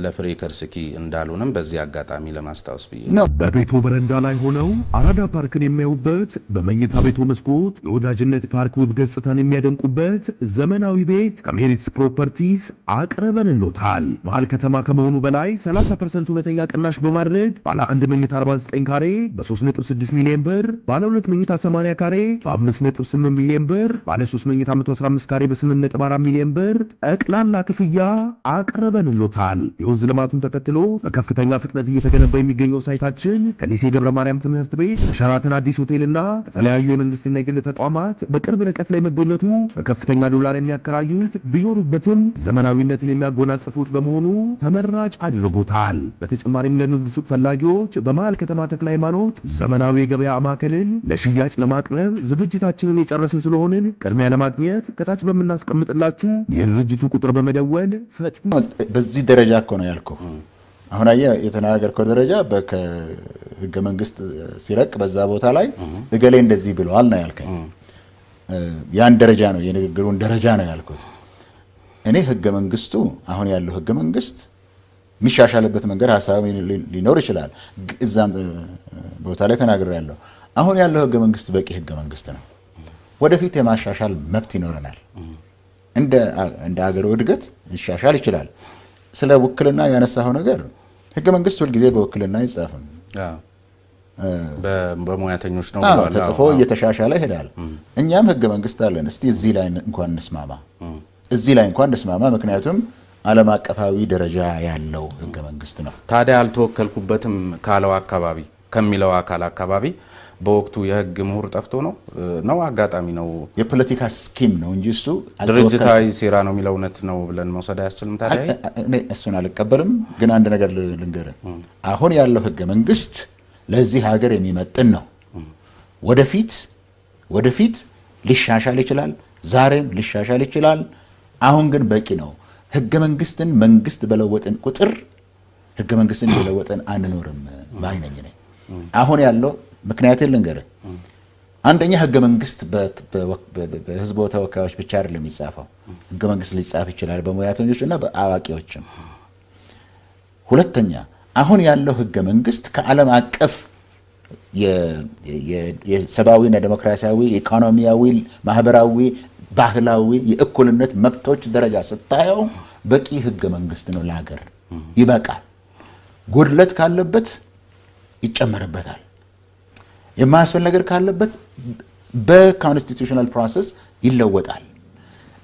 ለፍሬ ከርስኪ እንዳልሆነም በዚህ አጋጣሚ ለማስታወስ ብዬ ነው። በቤቱ በረንዳ ላይ ሆነው አራዳ ፓርክን የሚያዩበት፣ በመኝታ ቤቱ መስኮት የወዳጅነት ፓርክ ውብ ገጽታን የሚያደንቁበት ዘመናዊ ቤት ከሜሪትስ ፕሮፐርቲስ አቅርበንልዎታል። መሀል ከተማ ከመሆኑ በላይ 30% እውነተኛ ቅናሽ በማድረግ ባለ 1 መኝታ 49 ካሬ በ3.6 ሚሊዮን ብር፣ ባለ 2 መኝታ 80 ካሬ በ5.8 ሚሊዮን ብር፣ ባለ 3 መኝታ 115 ካሬ በ8.4 ሚሊዮን ብር ጠቅላላ ክፍያ አቅርበንልዎታል። የወንዝ ልማቱን ተከትሎ በከፍተኛ ፍጥነት እየተገነባ የሚገኘው ሳይታችን ከሊሴ ገብረ ማርያም ትምህርት ቤት ከሸራተን አዲስ ሆቴልና ከተለያዩ የመንግስትና የግል ተቋማት በቅርብ ርቀት ላይ መገኘቱ በከፍተኛ ዶላር የሚያከራዩት ቢኖሩበትም ዘመናዊነትን የሚያጎናጽፉት በመሆኑ ተመራጭ አድርጎታል። በተጨማሪም ለንግድ ሱቅ ፈላጊዎች በመሃል ከተማ ተክለ ሃይማኖት ዘመናዊ የገበያ ማዕከልን ለሽያጭ ለማቅረብ ዝግጅታችንን የጨረስን ስለሆንን ቅድሚያ ለማግኘት ከታች በምናስቀምጥላችሁ የድርጅቱ ቁጥር በመደወል ፈጥኖ በዚህ ደረጃ እኮ ነው ያልከው። አሁን የተናገርከው ደረጃ በህገ መንግስት ሲረቅ በዛ ቦታ ላይ እገሌ እንደዚህ ብለዋል ነው ያልከኝ። ያን ደረጃ ነው የንግግሩን ደረጃ ነው ያልኩት። እኔ ህገ መንግስቱ አሁን ያለው ህገ መንግስት የሚሻሻልበት መንገድ ሐሳብ ሊኖር ይችላል። እዛም ቦታ ላይ ተናግሬያለሁ። አሁን ያለው ህገ መንግስት በቂ ህገ መንግስት ነው። ወደፊት የማሻሻል መብት ይኖረናል። እንደ ሀገሩ እድገት ሊሻሻል ይችላል። ስለ ውክልና ያነሳው ነገር ህገ መንግስት ሁልጊዜ በውክልና አይጻፍም። በሙያተኞች ነው ብለዋል። ተጽፎ እየተሻሻለ ይሄዳል። እኛም ህገ መንግስት አለን። እስቲ እዚህ ላይ እንኳን እንስማማ። ምክንያቱም ዓለም አቀፋዊ ደረጃ ያለው ህገ መንግስት ነው። ታዲያ አልተወከልኩበትም ካለው አካባቢ ከሚለው አካል አካባቢ በወቅቱ የህግ ምሁር ጠፍቶ ነው አጋጣሚ ነው የፖለቲካ ስኪም ነው እንጂ እሱ ድርጅታዊ ሴራ ነው የሚለው እውነት ነው ብለን መውሰድ አያስችልም። ታዲያ እኔ እሱን አልቀበልም። ግን አንድ ነገር ልንገርህ፣ አሁን ያለው ህገ መንግስት ለዚህ ሀገር የሚመጥን ነው። ወደፊት ሊሻሻል ይችላል። ዛሬም ሊሻሻል ይችላል። አሁን ግን በቂ ነው። ህገ መንግስትን መንግስት በለወጥን ቁጥር ህገ መንግስትን በለወጥን አንኖርም ባይነኝ ነኝ። አሁን ያለው ምክንያት ልንገርህ፣ አንደኛ ህገ መንግስት በህዝብ ተወካዮች ብቻ አይደለም የሚጻፈው። ህገ መንግስት ሊጻፍ ይችላል በሙያተኞችና በአዋቂዎችም። ሁለተኛ አሁን ያለው ህገ መንግስት ከዓለም አቀፍ የሰብአዊና ዴሞክራሲያዊ፣ ኢኮኖሚያዊ፣ ማህበራዊ፣ ባህላዊ የእኩልነት መብቶች ደረጃ ስታየው በቂ ህገ መንግስት ነው ለሀገር፣ ይበቃል። ጉድለት ካለበት ይጨመርበታል። የማያስፈልግ ነገር ካለበት በኮንስቲቱሽናል ፕሮሰስ ይለወጣል።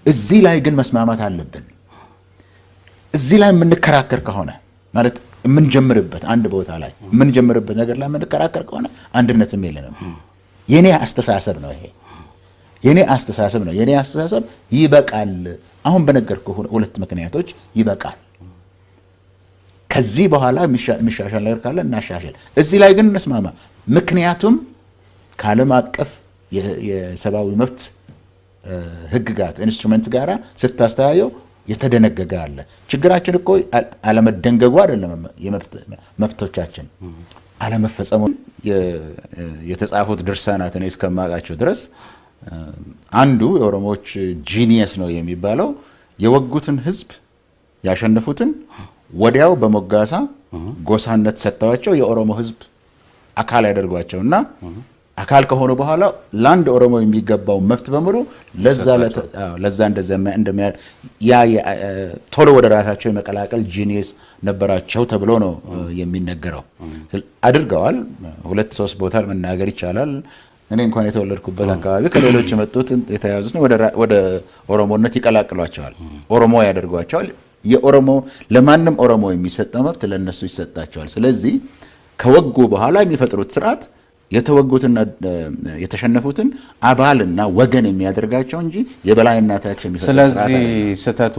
እዚህ ላይ ግን መስማማት አለብን። እዚህ ላይ የምንከራከር ከሆነ ማለት የምንጀምርበት አንድ ቦታ ላይ የምንጀምርበት ነገር ላይ የምንከራከር ከሆነ አንድነትም የለንም። የኔ አስተሳሰብ ነው ይሄ። የኔ አስተሳሰብ ይበቃል። አሁን በነገርኩህ ሁለት ምክንያቶች ይበቃል። ከዚህ በኋላ የሚሻሻል ነገር ካለ እናሻሽል። እዚህ ላይ ግን እንስማማ። ምክንያቱም ከዓለም አቀፍ የሰብአዊ መብት ህግጋት ኢንስትሩመንት ጋራ ስታስተያየው የተደነገገ አለ። ችግራችን እኮ አለመደንገጉ አይደለም፣ መብቶቻችን አለመፈጸሙ። የተጻፉት ድርሳናት እኔ እስከማውቃቸው ድረስ አንዱ የኦሮሞዎች ጂኒየስ ነው የሚባለው የወጉትን ህዝብ ያሸነፉትን ወዲያው በሞጋሳ ጎሳነት ሰጥተዋቸው የኦሮሞ ህዝብ አካል ያደርጓቸውና አካል ከሆኑ በኋላ ለአንድ ኦሮሞ የሚገባው መብት በሙሉ ለዛ እንደሚያ ቶሎ ወደ ራሳቸው የመቀላቀል ጂኒየስ ነበራቸው ተብሎ ነው የሚነገረው። አድርገዋል። 2-3 ቦታ መናገር ይቻላል። እኔ እንኳን የተወለድኩበት አካባቢ ከሌሎች የመጡት የተያዙት ወደ ኦሮሞነት ይቀላቅሏቸዋል፣ ኦሮሞ ያደርጓቸዋል። የኦሮሞ ለማንም ኦሮሞ የሚሰጠው መብት ለነሱ ይሰጣቸዋል። ስለዚህ ከወጉ በኋላ የሚፈጥሩት ስርዓት የተወጉትና የተሸነፉትን አባልና ወገን የሚያደርጋቸው እንጂ የበላይነታቸው የሚፈጥሩት ስርዓት። ስለዚህ ስተቱ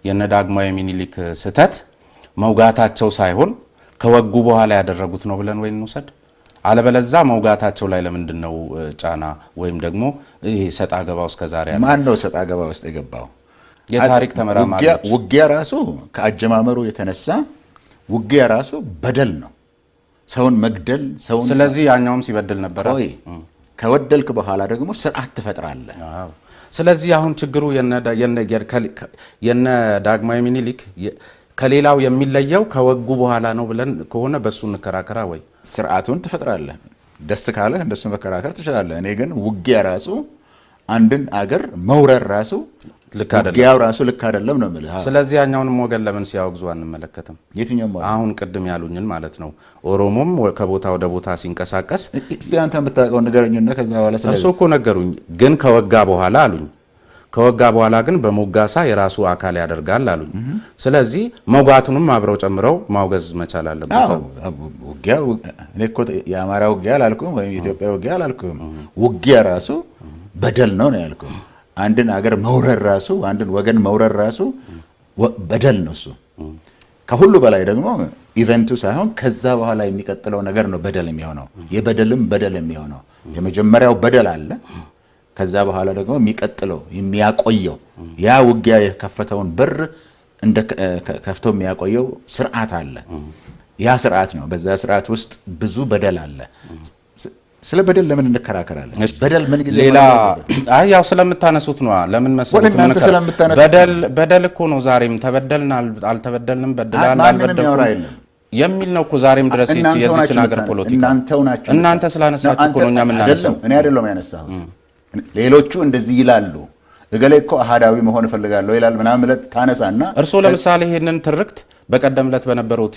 የነ ዳግማዊ ምኒልክ ስተት መውጋታቸው ሳይሆን ከወጉ በኋላ ያደረጉት ነው ብለን ወይ እንውሰድ። አለበለዛ መውጋታቸው ላይ ለምንድን ነው ጫና ወይም ደግሞ ይሄ ሰጣ ገባ ውስጥ ከዛሬ ያለ ማን ነው ሰጣ ገባ ውስጥ የገባው? የታሪክ ተመራማሪዎች። ውጊያ ራሱ ከአጀማመሩ የተነሳ ውጊያ ራሱ በደል ነው፣ ሰውን መግደል፣ ሰውን። ስለዚህ ያኛውም ሲበድል ነበር። ከወደልክ በኋላ ደግሞ ስርዓት ትፈጥራለህ። ስለዚህ አሁን ችግሩ የነ ዳግማዊ ምኒልክ ከሌላው የሚለየው ከወጉ በኋላ ነው ብለን ከሆነ በሱ እንከራከራ ወይ ስርዓቱን ትፈጥራለህ። ደስ ካለህ እንደሱ መከራከር ትችላለህ። እኔ ግን ውጊያ ራሱ አንድን አገር መውረር ራሱ ውጊያው ራሱ ልክ አይደለም ነው የምልህ። ስለዚህ ያኛውንም ወገን ለምን ሲያወግዙ አንመለከትም? የትኛው አሁን ቅድም ያሉኝን ማለት ነው። ኦሮሞም ከቦታ ወደ ቦታ ሲንቀሳቀስ እስቲ አንተ የምታውቀው ንገረኝና ከዛ በኋላ እርሶ እኮ ነገሩኝ። ግን ከወጋ በኋላ አሉኝ። ከወጋ በኋላ ግን በሞጋሳ የራሱ አካል ያደርጋል አሉኝ። ስለዚህ መውጋቱንም አብረው ጨምረው ማውገዝ መቻል አለበት። ውጊያው እኔ እኮ የአማራ ውጊያ አላልኩም ወይም የኢትዮጵያ ውጊያ አላልኩም። ውጊያ ራሱ በደል ነው ያልኩት። አንድን አገር መውረር ራሱ አንድን ወገን መውረር ራሱ በደል ነው። እሱ ከሁሉ በላይ ደግሞ ኢቨንቱ ሳይሆን ከዛ በኋላ የሚቀጥለው ነገር ነው በደል የሚሆነው። የበደልም በደል የሚሆነው የመጀመሪያው በደል አለ። ከዛ በኋላ ደግሞ የሚቀጥለው የሚያቆየው ያ ውጊያ የከፈተውን በር እንደ ከፍቶ የሚያቆየው ስርዓት አለ። ያ ስርዓት ነው። በዛ ስርዓት ውስጥ ብዙ በደል አለ። ስለ በደል ለምን እንከራከራለን? በደል ምን ጊዜ ሌላ ያው ስለምታነሱት ነው። ለምን መሰለኝ በደል እኮ ነው። ዛሬም ተበደልን አልተበደልንም፣ በደላን አልበደልንም የሚል ነው እኮ ዛሬም ድረስ የዚችን ሀገር ፖለቲካ። እናንተ ስላነሳችሁ እኮ ነው እኛ የምናነሳው። እኔ አይደለም ያነሳሁት። ሌሎቹ እንደዚህ ይላሉ። እገሌ እኮ አሃዳዊ መሆን እፈልጋለሁ ይላል ምናምን ማለት ታነሳና እርስዎ ለምሳሌ ይሄንን ትርክት በቀደም ዕለት በነበሩት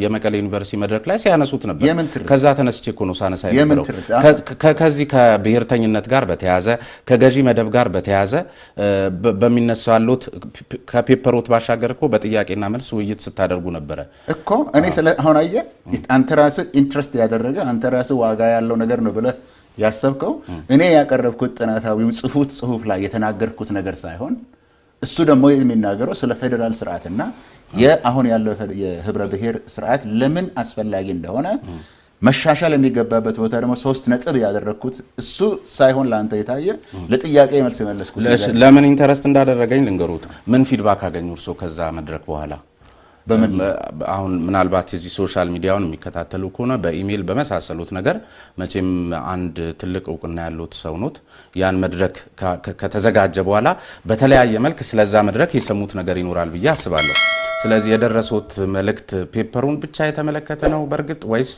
የመቀሌ ዩኒቨርሲቲ መድረክ ላይ ሲያነሱት ነበር። ከዛ ተነስቼ እኮ ነው ሳነሳ የነበረው። ከዚህ ከብሔርተኝነት ጋር በተያያዘ ከገዢ መደብ ጋር በተያያዘ በሚነሳው ያሉት ከፔፐሮት ባሻገር እኮ በጥያቄና መልስ ውይይት ስታደርጉ ነበረ እኮ። እኔ ስለ አሁን አየህ አንተ ራስህ ኢንትረስት ያደረገ አንተ ራስህ ዋጋ ያለው ነገር ነው ብለህ ያሰብከው እኔ ያቀረብኩት ጥናታዊው ጽሁፍ ላይ የተናገርኩት ነገር ሳይሆን እሱ ደግሞ የሚናገረው ስለ ፌደራል ስርዓትና የአሁን ያለው የህብረ ብሔር ስርዓት ለምን አስፈላጊ እንደሆነ መሻሻል የሚገባበት ቦታ ደግሞ 3 ነጥብ ያደረኩት እሱ ሳይሆን ላንተ የታየ ለጥያቄ መልስ የመለስኩት ለምን ኢንተረስት እንዳደረገኝ ልንገሩት። ምን ፊድባክ አገኙ እርሶ ከዛ መድረክ በኋላ? አሁን ምናልባት እዚህ ሶሻል ሚዲያውን የሚከታተሉ ከሆነ በኢሜል በመሳሰሉት ነገር መቼም አንድ ትልቅ እውቅና ያሉት ሰው ኖት። ያን መድረክ ከተዘጋጀ በኋላ በተለያየ መልክ ስለዛ መድረክ የሰሙት ነገር ይኖራል ብዬ አስባለሁ። ስለዚህ የደረሱት መልእክት ፔፐሩን ብቻ የተመለከተ ነው በርግጥ ወይስ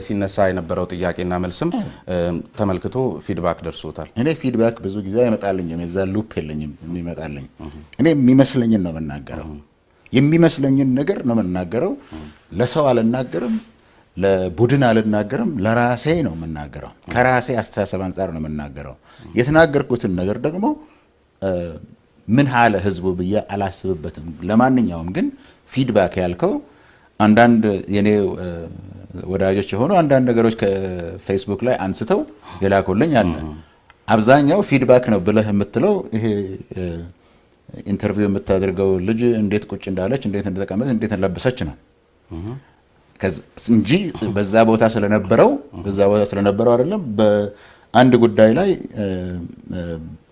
ሲነሳ የነበረው ጥያቄና መልስም ተመልክቶ ፊድባክ ደርሶታል? እኔ ፊድባክ ብዙ ጊዜ አይመጣልኝም፣ የዛ ሉፕ የለኝም የሚመጣልኝ። እኔ የሚመስለኝን ነው የምናገረው፣ የሚመስለኝን ነገር ነው የምናገረው። ለሰው አልናገርም፣ ለቡድን አልናገርም፣ ለራሴ ነው የምናገረው። ከራሴ አስተሳሰብ አንፃር ነው የምናገረው። የተናገርኩትን ነገር ደግሞ ምን ሀለ ህዝቡ ብዬ አላስብበትም። ለማንኛውም ግን ፊድባክ ያልከው አንዳንድ የኔ ወዳጆች የሆኑ አንዳንድ ነገሮች ከፌስቡክ ላይ አንስተው የላኩልኝ አለ። አብዛኛው ፊድባክ ነው ብለህ የምትለው ይሄ ኢንተርቪው የምታደርገው ልጅ እንዴት ቁጭ እንዳለች፣ እንዴት እንደተቀመጠች፣ እንዴት እንደለበሰች ነው እንጂ በዛ ቦታ ስለነበረው አይደለም። በአንድ ጉዳይ ላይ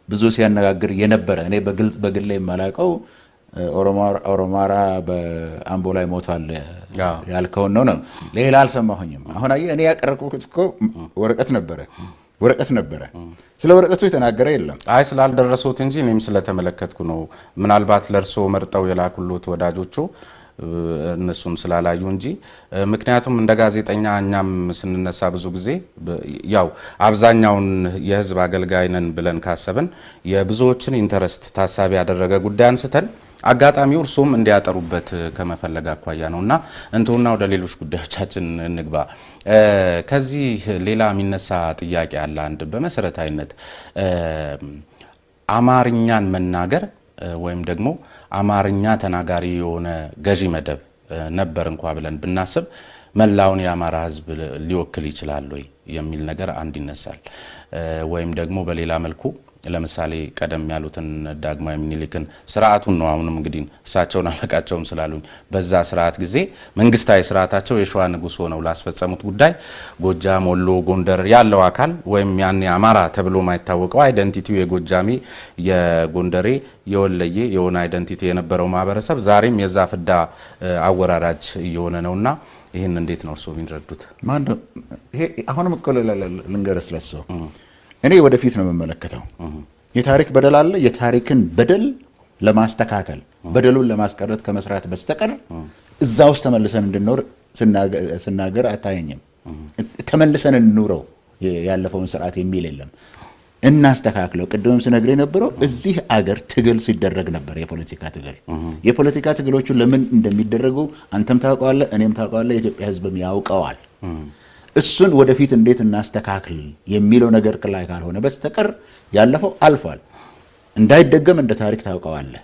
ብዙ ሲያነጋግር የነበረ እኔ በግል የማላውቀው ኦሮማራ በአምቦ ላይ ሞቷል ያልከውን ነው። ሌላ አልሰማሁኝም። አሁን አየህ እኔ ያቀረብኩት እኮ ወረቀት ነበረ። ስለ ወረቀቱ የተናገረ የለም። አይ ስላልደረሱት እንጂ እኔም ስለተመለከትኩ ነው። ምናልባት ለርሶ መርጠው የላኩሉት ወዳጆቹ እነሱም ስላላዩ እንጂ ምክንያቱም እንደ ጋዜጠኛ እኛም ስንነሳ ብዙ ጊዜ ያው አብዛኛውን የህዝብ አገልጋይ ነን ብለን ካሰብን የብዙዎችን ኢንተረስት ታሳቢ ያደረገ ጉዳይ አንስተን አጋጣሚው እርሶም እንዲያጠሩበት ከመፈለግ አኳያ ነውና እንተውና ወደ ሌሎች ጉዳዮቻችን እንግባ። ከዚህ ሌላ የሚነሳ ጥያቄ አለ። አንድ በመሰረታዊነት አማርኛን መናገር ወይም ደግሞ አማርኛ ተናጋሪ የሆነ ገዢ መደብ ነበር እንኳ ብለን ብናስብ መላውን የአማራ ህዝብ ሊወክል ይችላል ወይ የሚል ነገር አንድ ይነሳል። ወይም ደግሞ በሌላ መልኩ ለምሳሌ ቀደም ያሉትን ዳግማዊ ምኒልክን ስርዓቱን ነው አሁንም እንግዲህ እሳቸውን አለቃቸውም ስላሉኝ በዛ ስርዓት ጊዜ መንግስታዊ ስርዓታቸው የሸዋ ንጉስ ሆነው ላስፈጸሙት ጉዳይ ጎጃም፣ ወሎ፣ ጎንደር ያለው አካል ወይም ያኔ አማራ ተብሎ ማይታወቀው አይደንቲቲው የጎጃሜ፣ የጎንደሬ፣ የወለዬ የሆነ አይደንቲቲ የነበረው ማህበረሰብ ዛሬም የዛ ፍዳ አወራራጅ እየሆነ ነውና ይሄን እንዴት ነው እርሶ ቢንረዱት? ማን ይሄ አሁንም እኮ ልንገርህ ስለሱ እኔ ወደፊት ነው የምመለከተው። የታሪክ በደል አለ። የታሪክን በደል ለማስተካከል በደሉን ለማስቀረት ከመስራት በስተቀር እዛ ውስጥ ተመልሰን እንድንኖር ስናገር አታየኝም። ተመልሰን እንኑረው ያለፈውን ስርዓት የሚል የለም። እናስተካክለው። ቅድምም ስነግር የነበረው እዚህ አገር ትግል ሲደረግ ነበር። የፖለቲካ ትግሎቹ ለምን እንደሚደረጉ አንተም ታውቀዋለህ፣ እኔም ታውቀዋለህ፣ የኢትዮጵያ ሕዝብም ያውቀዋል። እሱን ወደፊት እንዴት እናስተካክል የሚለው ነገር ላይ ካልሆነ በስተቀር ያለፈው አልፏል። እንዳይደገም እንደ ታሪክ ታውቀዋለህ።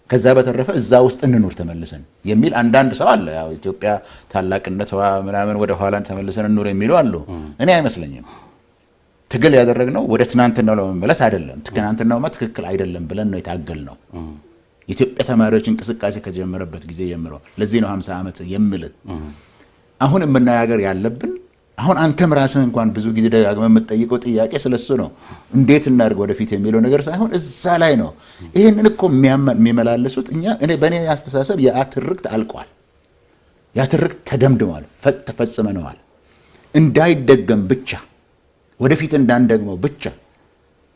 ከዛ በተረፈ እዛ ውስጥ እንኑር ተመልሰን የሚል አንዳንድ ሰው አለ። ያው ኢትዮጵያ ታላቅነቷ ምናምን ወደ ኋላ ተመልሰን እንኑር የሚሉ አሉ። እኔ አይመስለኝም። ትግል ያደረግነው ወደ ትናንትናው ለመመለስ አይደለም። ትናንትናውማ ትክክል አይደለም ብለን ነው የታገልነው። የኢትዮጵያ ተማሪዎች እንቅስቃሴ ከጀመረበት ጊዜ ጀምሮ ለዚህ ነው 50 ዓመት የሚል አሁን የምናያገር ያለብን። አሁን አንተም ራስህ እንኳን ብዙ ጊዜ ደጋግመህ የምትጠይቀው ጥያቄ ስለሱ ነው። እንዴት እናድርግ ወደፊት የሚለው ነገር ሳይሆን እዛ ላይ ነው። ይሄንን እኮ የሚመላለሱት እኔ በእኔ አስተሳሰብ የትርክት አልቋል። ያትርክት ተደምድሟል፣ ተፈጽመነዋል። እንዳይደገም ብቻ ወደፊት እንዳንደግመው ብቻ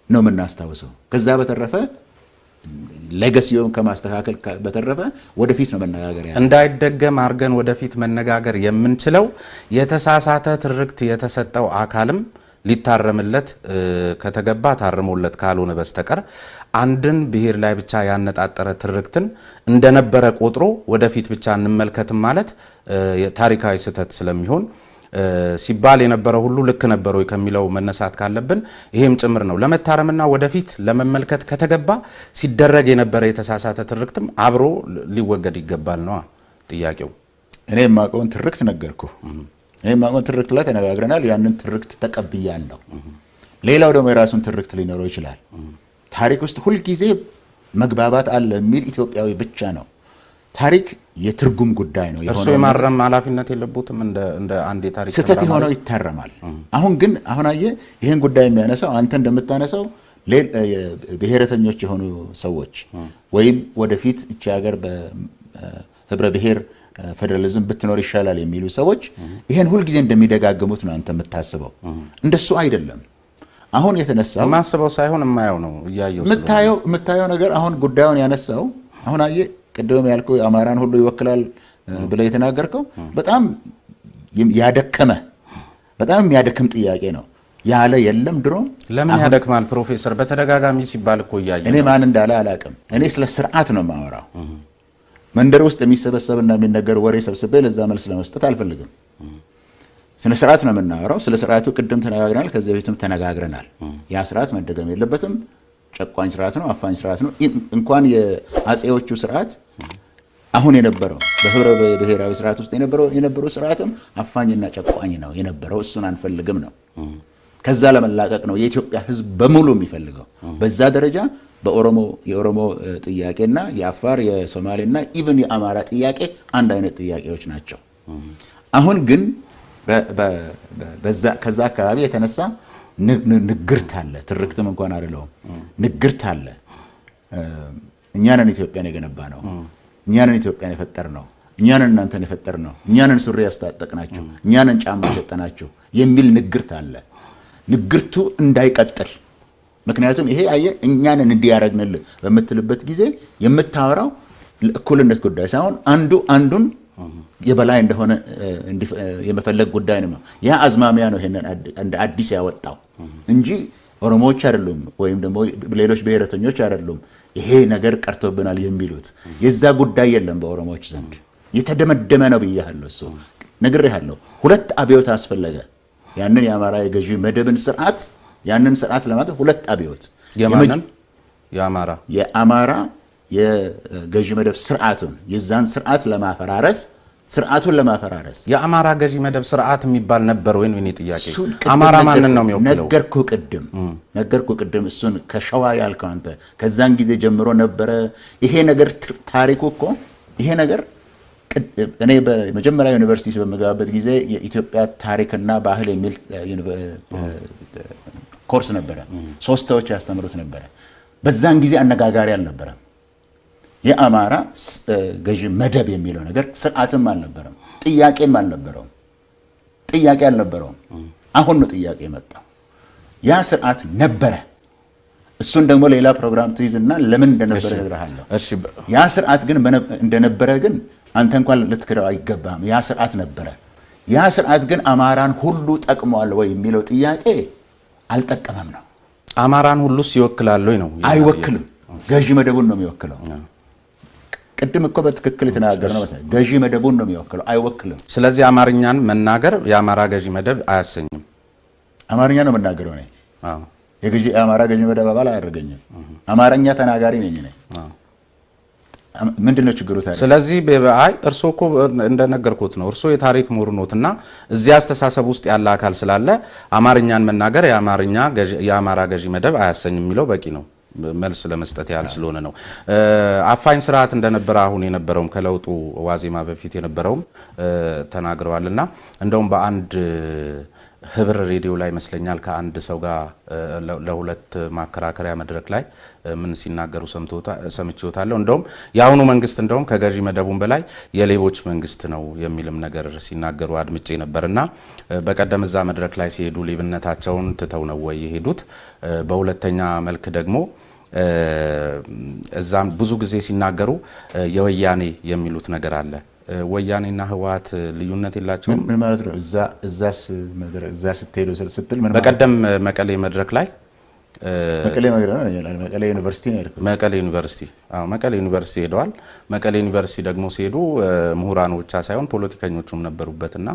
ነው የምናስታውሰው። ከዛ በተረፈ ሌጋሲውን ከማስተካከል በተረፈ ወደፊት ነው መነጋገር ያለው። እንዳይደገም አርገን ወደፊት መነጋገር የምንችለው የተሳሳተ ትርክት የተሰጠው አካልም ሊታረምለት ከተገባ ታርሞለት ካልሆነ በስተቀር አንድን ብሔር ላይ ብቻ ያነጣጠረ ትርክትን እንደነበረ ቆጥሮ ወደፊት ብቻ እንመልከትም ማለት ታሪካዊ ስህተት ስለሚሆን ሲባል የነበረው ሁሉ ልክ ነበረ ከሚለው መነሳት ካለብን ይሄም ጭምር ነው። ለመታረምና ወደፊት ለመመልከት ከተገባ ሲደረግ የነበረ የተሳሳተ ትርክትም አብሮ ሊወገድ ይገባል ነው ጥያቄው። እኔ የማውቀውን ትርክት ነገርኩ። እኔ የማውቀውን ትርክት ላይ ተነጋግረናል። ያንን ትርክት ተቀብያለሁ። ሌላው ደግሞ የራሱን ትርክት ሊኖረው ይችላል። ታሪክ ውስጥ ሁሉ ጊዜ መግባባት አለ የሚል ኢትዮጵያዊ ብቻ ነው። ታሪክ የትርጉም ጉዳይ ነው። እርሱ የማረም ኃላፊነት የለበትም እንደ አንድ የታሪክ ስህተት የሆነው ይታረማል። አሁን ግን አየ ይሄን ጉዳይ የሚያነሳው አንተ እንደምታነሳው ብሔረተኞች የሆኑ ሰዎች ወይም ወደፊት እቺ ሀገር በህብረ ብሔር ፌደራሊዝም ብትኖር ይሻላል የሚሉ ሰዎች ይሄን ሁሉ ጊዜ እንደሚደጋግሙት ነው አንተ የምታስበው። እንደሱ አይደለም። አሁን የተነሳው ማስበው ሳይሆን የማየው ነው እያየው የምታየው ነገር አሁን ጉዳዩን ያነሳው አሁን አየ ቅድም ያልከው አማራን ሁሉ ይወክላል ብለ የተናገርከው በጣም ያደከም ጥያቄ ነው። ያለ የለም ድሮ ለምን ያደክማል ፕሮፌሰር? በተደጋጋሚ ሲባል እኮ እያየው እኔ ማን እንዳለ አላቅም። እኔ ስለ ስርዓት ነው የማወራው። መንደር ውስጥ የሚሰበሰብና የሚነገር ወሬ ሰብስቤ ለዛ መልስ ለመስጠት አልፈልግም። ስለ ስርዓት ነው የምናወራው። ስለ ስርዓቱ ቅድም ተነጋግረናል፣ ከዚህ በፊትም ተነጋግረናል። ያ ስርዓት መደገም የለበትም። ጨቋኝ ስርዓት ነው፣ አፋኝ ስርዓት ነው። እንኳን የአጼዎቹ ስርዓት አሁን የነበረው በህብረ ብሔራዊ ስርዓት ውስጥ የነበረው ስርዓትም አፋኝና ጨቋኝ ነው የነበረው። እሱን አንፈልግም ነው። ከዛ ለመላቀቅ ነው የኢትዮጵያ ህዝብ በሙሉ የሚፈልገው። በዛ ደረጃ የኦሮሞ ጥያቄና የአፋር የሶማሌና ኢቭን የአማራ ጥያቄ አንድ አይነት ጥያቄዎች ናቸው። አሁን ግን ከዛ አካባቢ የተነሳ ንግርት አለ። ትርክትም እንኳን አይደለም ንግርት አለ። እኛንን ኢትዮጵያን የገነባ ነው፣ እኛንን ኢትዮጵያን የፈጠር ነው፣ እኛንን እናንተን የፈጠር ነው፣ እኛንን ሱሪ ያስታጠቅናችሁ፣ እኛንን ጫማ የሰጠናችሁ የሚል ንግርት አለ። ንግርቱ እንዳይቀጥል ምክንያቱም ይሄ እኛንን እንዲያረግንልህ በምትልበት ጊዜ የምታወራው እኩልነት ጉዳይ ሳይሆን አንዱን የበላይ እንደሆነ የመፈለግ ጉዳይ ነው። ያ አዝማሚያ ነው ይሄንን እንደ አዲስ ያወጣው እንጂ ኦሮሞዎች አይደሉም ወይም ደግሞ ሌሎች ብሔረተኞች አይደሉም ይሄ ነገር ቀርቶብናል የሚሉት። የዛ ጉዳይ የለም በኦሮሞዎች ዘንድ የተደመደመ ነው ብያለሁ። እሱ ነግሬሃለሁ። ሁለት አብዮት አስፈለገ። ያንን የአማራ የገዢ መደብን ስርዓት ያንን ስርዓት ለማድረግ ሁለት አብዮት የአማራ የገዢ መደብ ስርዓቱን የዛን ስርዓት ለማፈራረስ የአማራ ገዢ መደብ ስርዓት የሚባል ነበር ወይ? እኔ ጥያቄ አማራ ማንን ነው የሚወክለው? ነገርኩ ቅድም እሱን ከሸዋ ያልከው አንተ ከዛን ጊዜ ጀምሮ ነበረ ይሄ ነገር። ታሪኩ እኮ ይሄ ነገር እኔ በመጀመሪያ ዩኒቨርሲቲ በመገባበት ጊዜ የኢትዮጵያ ታሪክና ባህል የሚል ኮርስ ነበረ። 3 ሰዎች ያስተምሩት ነበረ። በዛን ጊዜ አነጋጋሪ አልነበረም። የአማራ ገዢ መደብ የሚለው ነገር ስርዓትም አልነበረም፣ ጥያቄም አልነበረውም። አሁን ነው ጥያቄ የመጣው። ያ ስርዓት ነበረ። እሱን ደግሞ ሌላ ፕሮግራም ትይዝና ለምን እንደነበረ እነግርሃለሁ። ያ ስርዓት ግን እንደነበረ ግን አንተ እንኳን ልትክደው አይገባም። ያ ስርዓት ነበረ። ያ ስርዓት ግን አማራን ሁሉ ጠቅሟል ወይ የሚለው ጥያቄ አልጠቀመም ነው። አማራን ሁሉስ ይወክላል ወይ ነው? አይወክልም። ገዢ መደቡን ነው የሚወክለው። ቅድም እኮ በትክክል የተናገርነው መሰለኝ። ገዢ መደቡን ነው የሚወክለው፣ አይወክልም። ስለዚህ አማርኛን መናገር የአማራ ገዢ መደብ አያሰኝም። አማርኛ ነው መናገረው ነኝ። የአማራ ገዢ መደብ አባል አያደርገኝም። አማርኛ ተናጋሪ ነኝ ነኝ። ምንድነው ችግሩ ታዲያ? ስለዚህ እርሶ እኮ እንደነገርኩት ነው። እርሶ የታሪክ ምሁር ኖትና እዚያ አስተሳሰብ ውስጥ ያለ አካል ስላለ አማርኛን መናገር የአማራ ገዢ መደብ አያሰኝም የሚለው በቂ ነው። መልስ ለመስጠት ያህል ስለሆነ ነው። አፋኝ ስርዓት እንደነበረ አሁን የነበረውም ከለውጡ ዋዜማ በፊት የነበረውም ተናግረዋልና እንደውም በአንድ ህብር ሬዲዮ ላይ መስለኛል ከአንድ ሰው ጋር ለሁለት ማከራከሪያ መድረክ ላይ ምን ሲናገሩ ሰምቼዎታለሁ። እንደውም የአሁኑ መንግስት እንደውም ከገዢ መደቡን በላይ የሌቦች መንግስት ነው የሚልም ነገር ሲናገሩ አድምጬ ነበርና በቀደም እዛ መድረክ ላይ ሲሄዱ ሌብነታቸውን ትተው ነው ወይ የሄዱት? በሁለተኛ መልክ ደግሞ እዛም ብዙ ጊዜ ሲናገሩ የወያኔ የሚሉት ነገር አለ። ወያኔና ህወሓት ልዩነት የላቸውም? ምን ማለት ነው? እዛ ስትሄዱ ስትል ምን በቀደም መቀሌ መድረክ ላይ መቀሌ ዩኒቨርሲቲ ነው ያልኩት። መቀሌ ዩኒቨርሲቲ ሄደዋል። መቀሌ ዩኒቨርሲቲ ደግሞ ሲሄዱ ምሁራኑ ብቻ ሳይሆን ፖለቲከኞቹም ነበሩበትና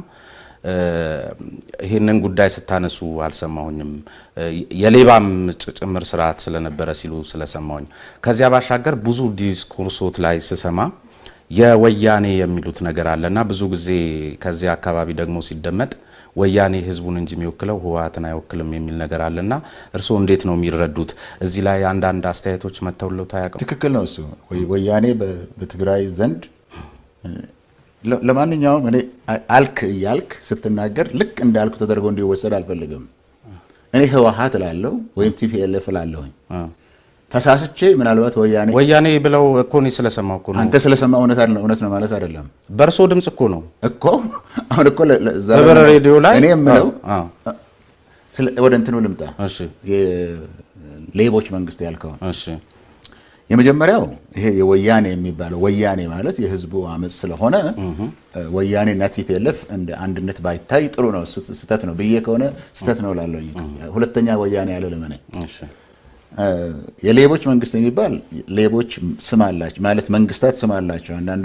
ይሄንን ጉዳይ ስታነሱ አልሰማሁኝም። የሌባም ጭምር ስርዓት ስለነበረ ሲሉ ስለሰማሁኝ፣ ከዚያ ባሻገር ብዙ ዲስኩርሶት ላይ ስሰማ የወያኔ የሚሉት ነገር አለና ብዙ ጊዜ ከዚያ አካባቢ ደግሞ ሲደመጥ ወያኔ ህዝቡን እንጂ የሚወክለው ህወሓትን አይወክልም የሚል ነገር አለና እርስዎ እንዴት ነው የሚረዱት? እዚህ ላይ አንዳንድ አስተያየቶች መተውለው ታያቀው? ትክክል ነው እሱ። ወያኔ በትግራይ ዘንድ ለማንኛውም እኔ አልክ እያልክ ስትናገር ልክ እንዳልኩ ተደርጎ እንዲወሰድ አልፈልግም። እኔ ህወሓት እላለሁ ወይም ቲፒኤልኤፍ እላለሁኝ። ተሳስቼ ምናልባት ወያኔ ብለው እኮ ነው ስለሰማው እኮ ነው። አንተ ስለሰማው እውነት ነው ማለት አይደለም። በርሶ ድምጽ እኮ ነው እኮ አሁን እኮ በበር ሬዲዮ ላይ እኔ የምለው ወደ እንትኑ ልምጣ። እሺ የሌቦች መንግስት ያልከው፣ እሺ የመጀመሪያው ይሄ የወያኔ የሚባለው ወያኔ ማለት የህዝቡ አመጽ ስለሆነ ወያኔ እና ቲፒኤልኤፍ እንደ አንድነት ባይታይ ጥሩ ነው። ስህተት ነው ብዬ ከሆነ ስህተት ነው እላለሁ። ሁለተኛ ወያኔ ያለው ለምን? እሺ የሌቦች መንግስት የሚባል ሌቦች ስም አላቸው ማለት መንግስታት ስም አላቸው። አንዳንዱ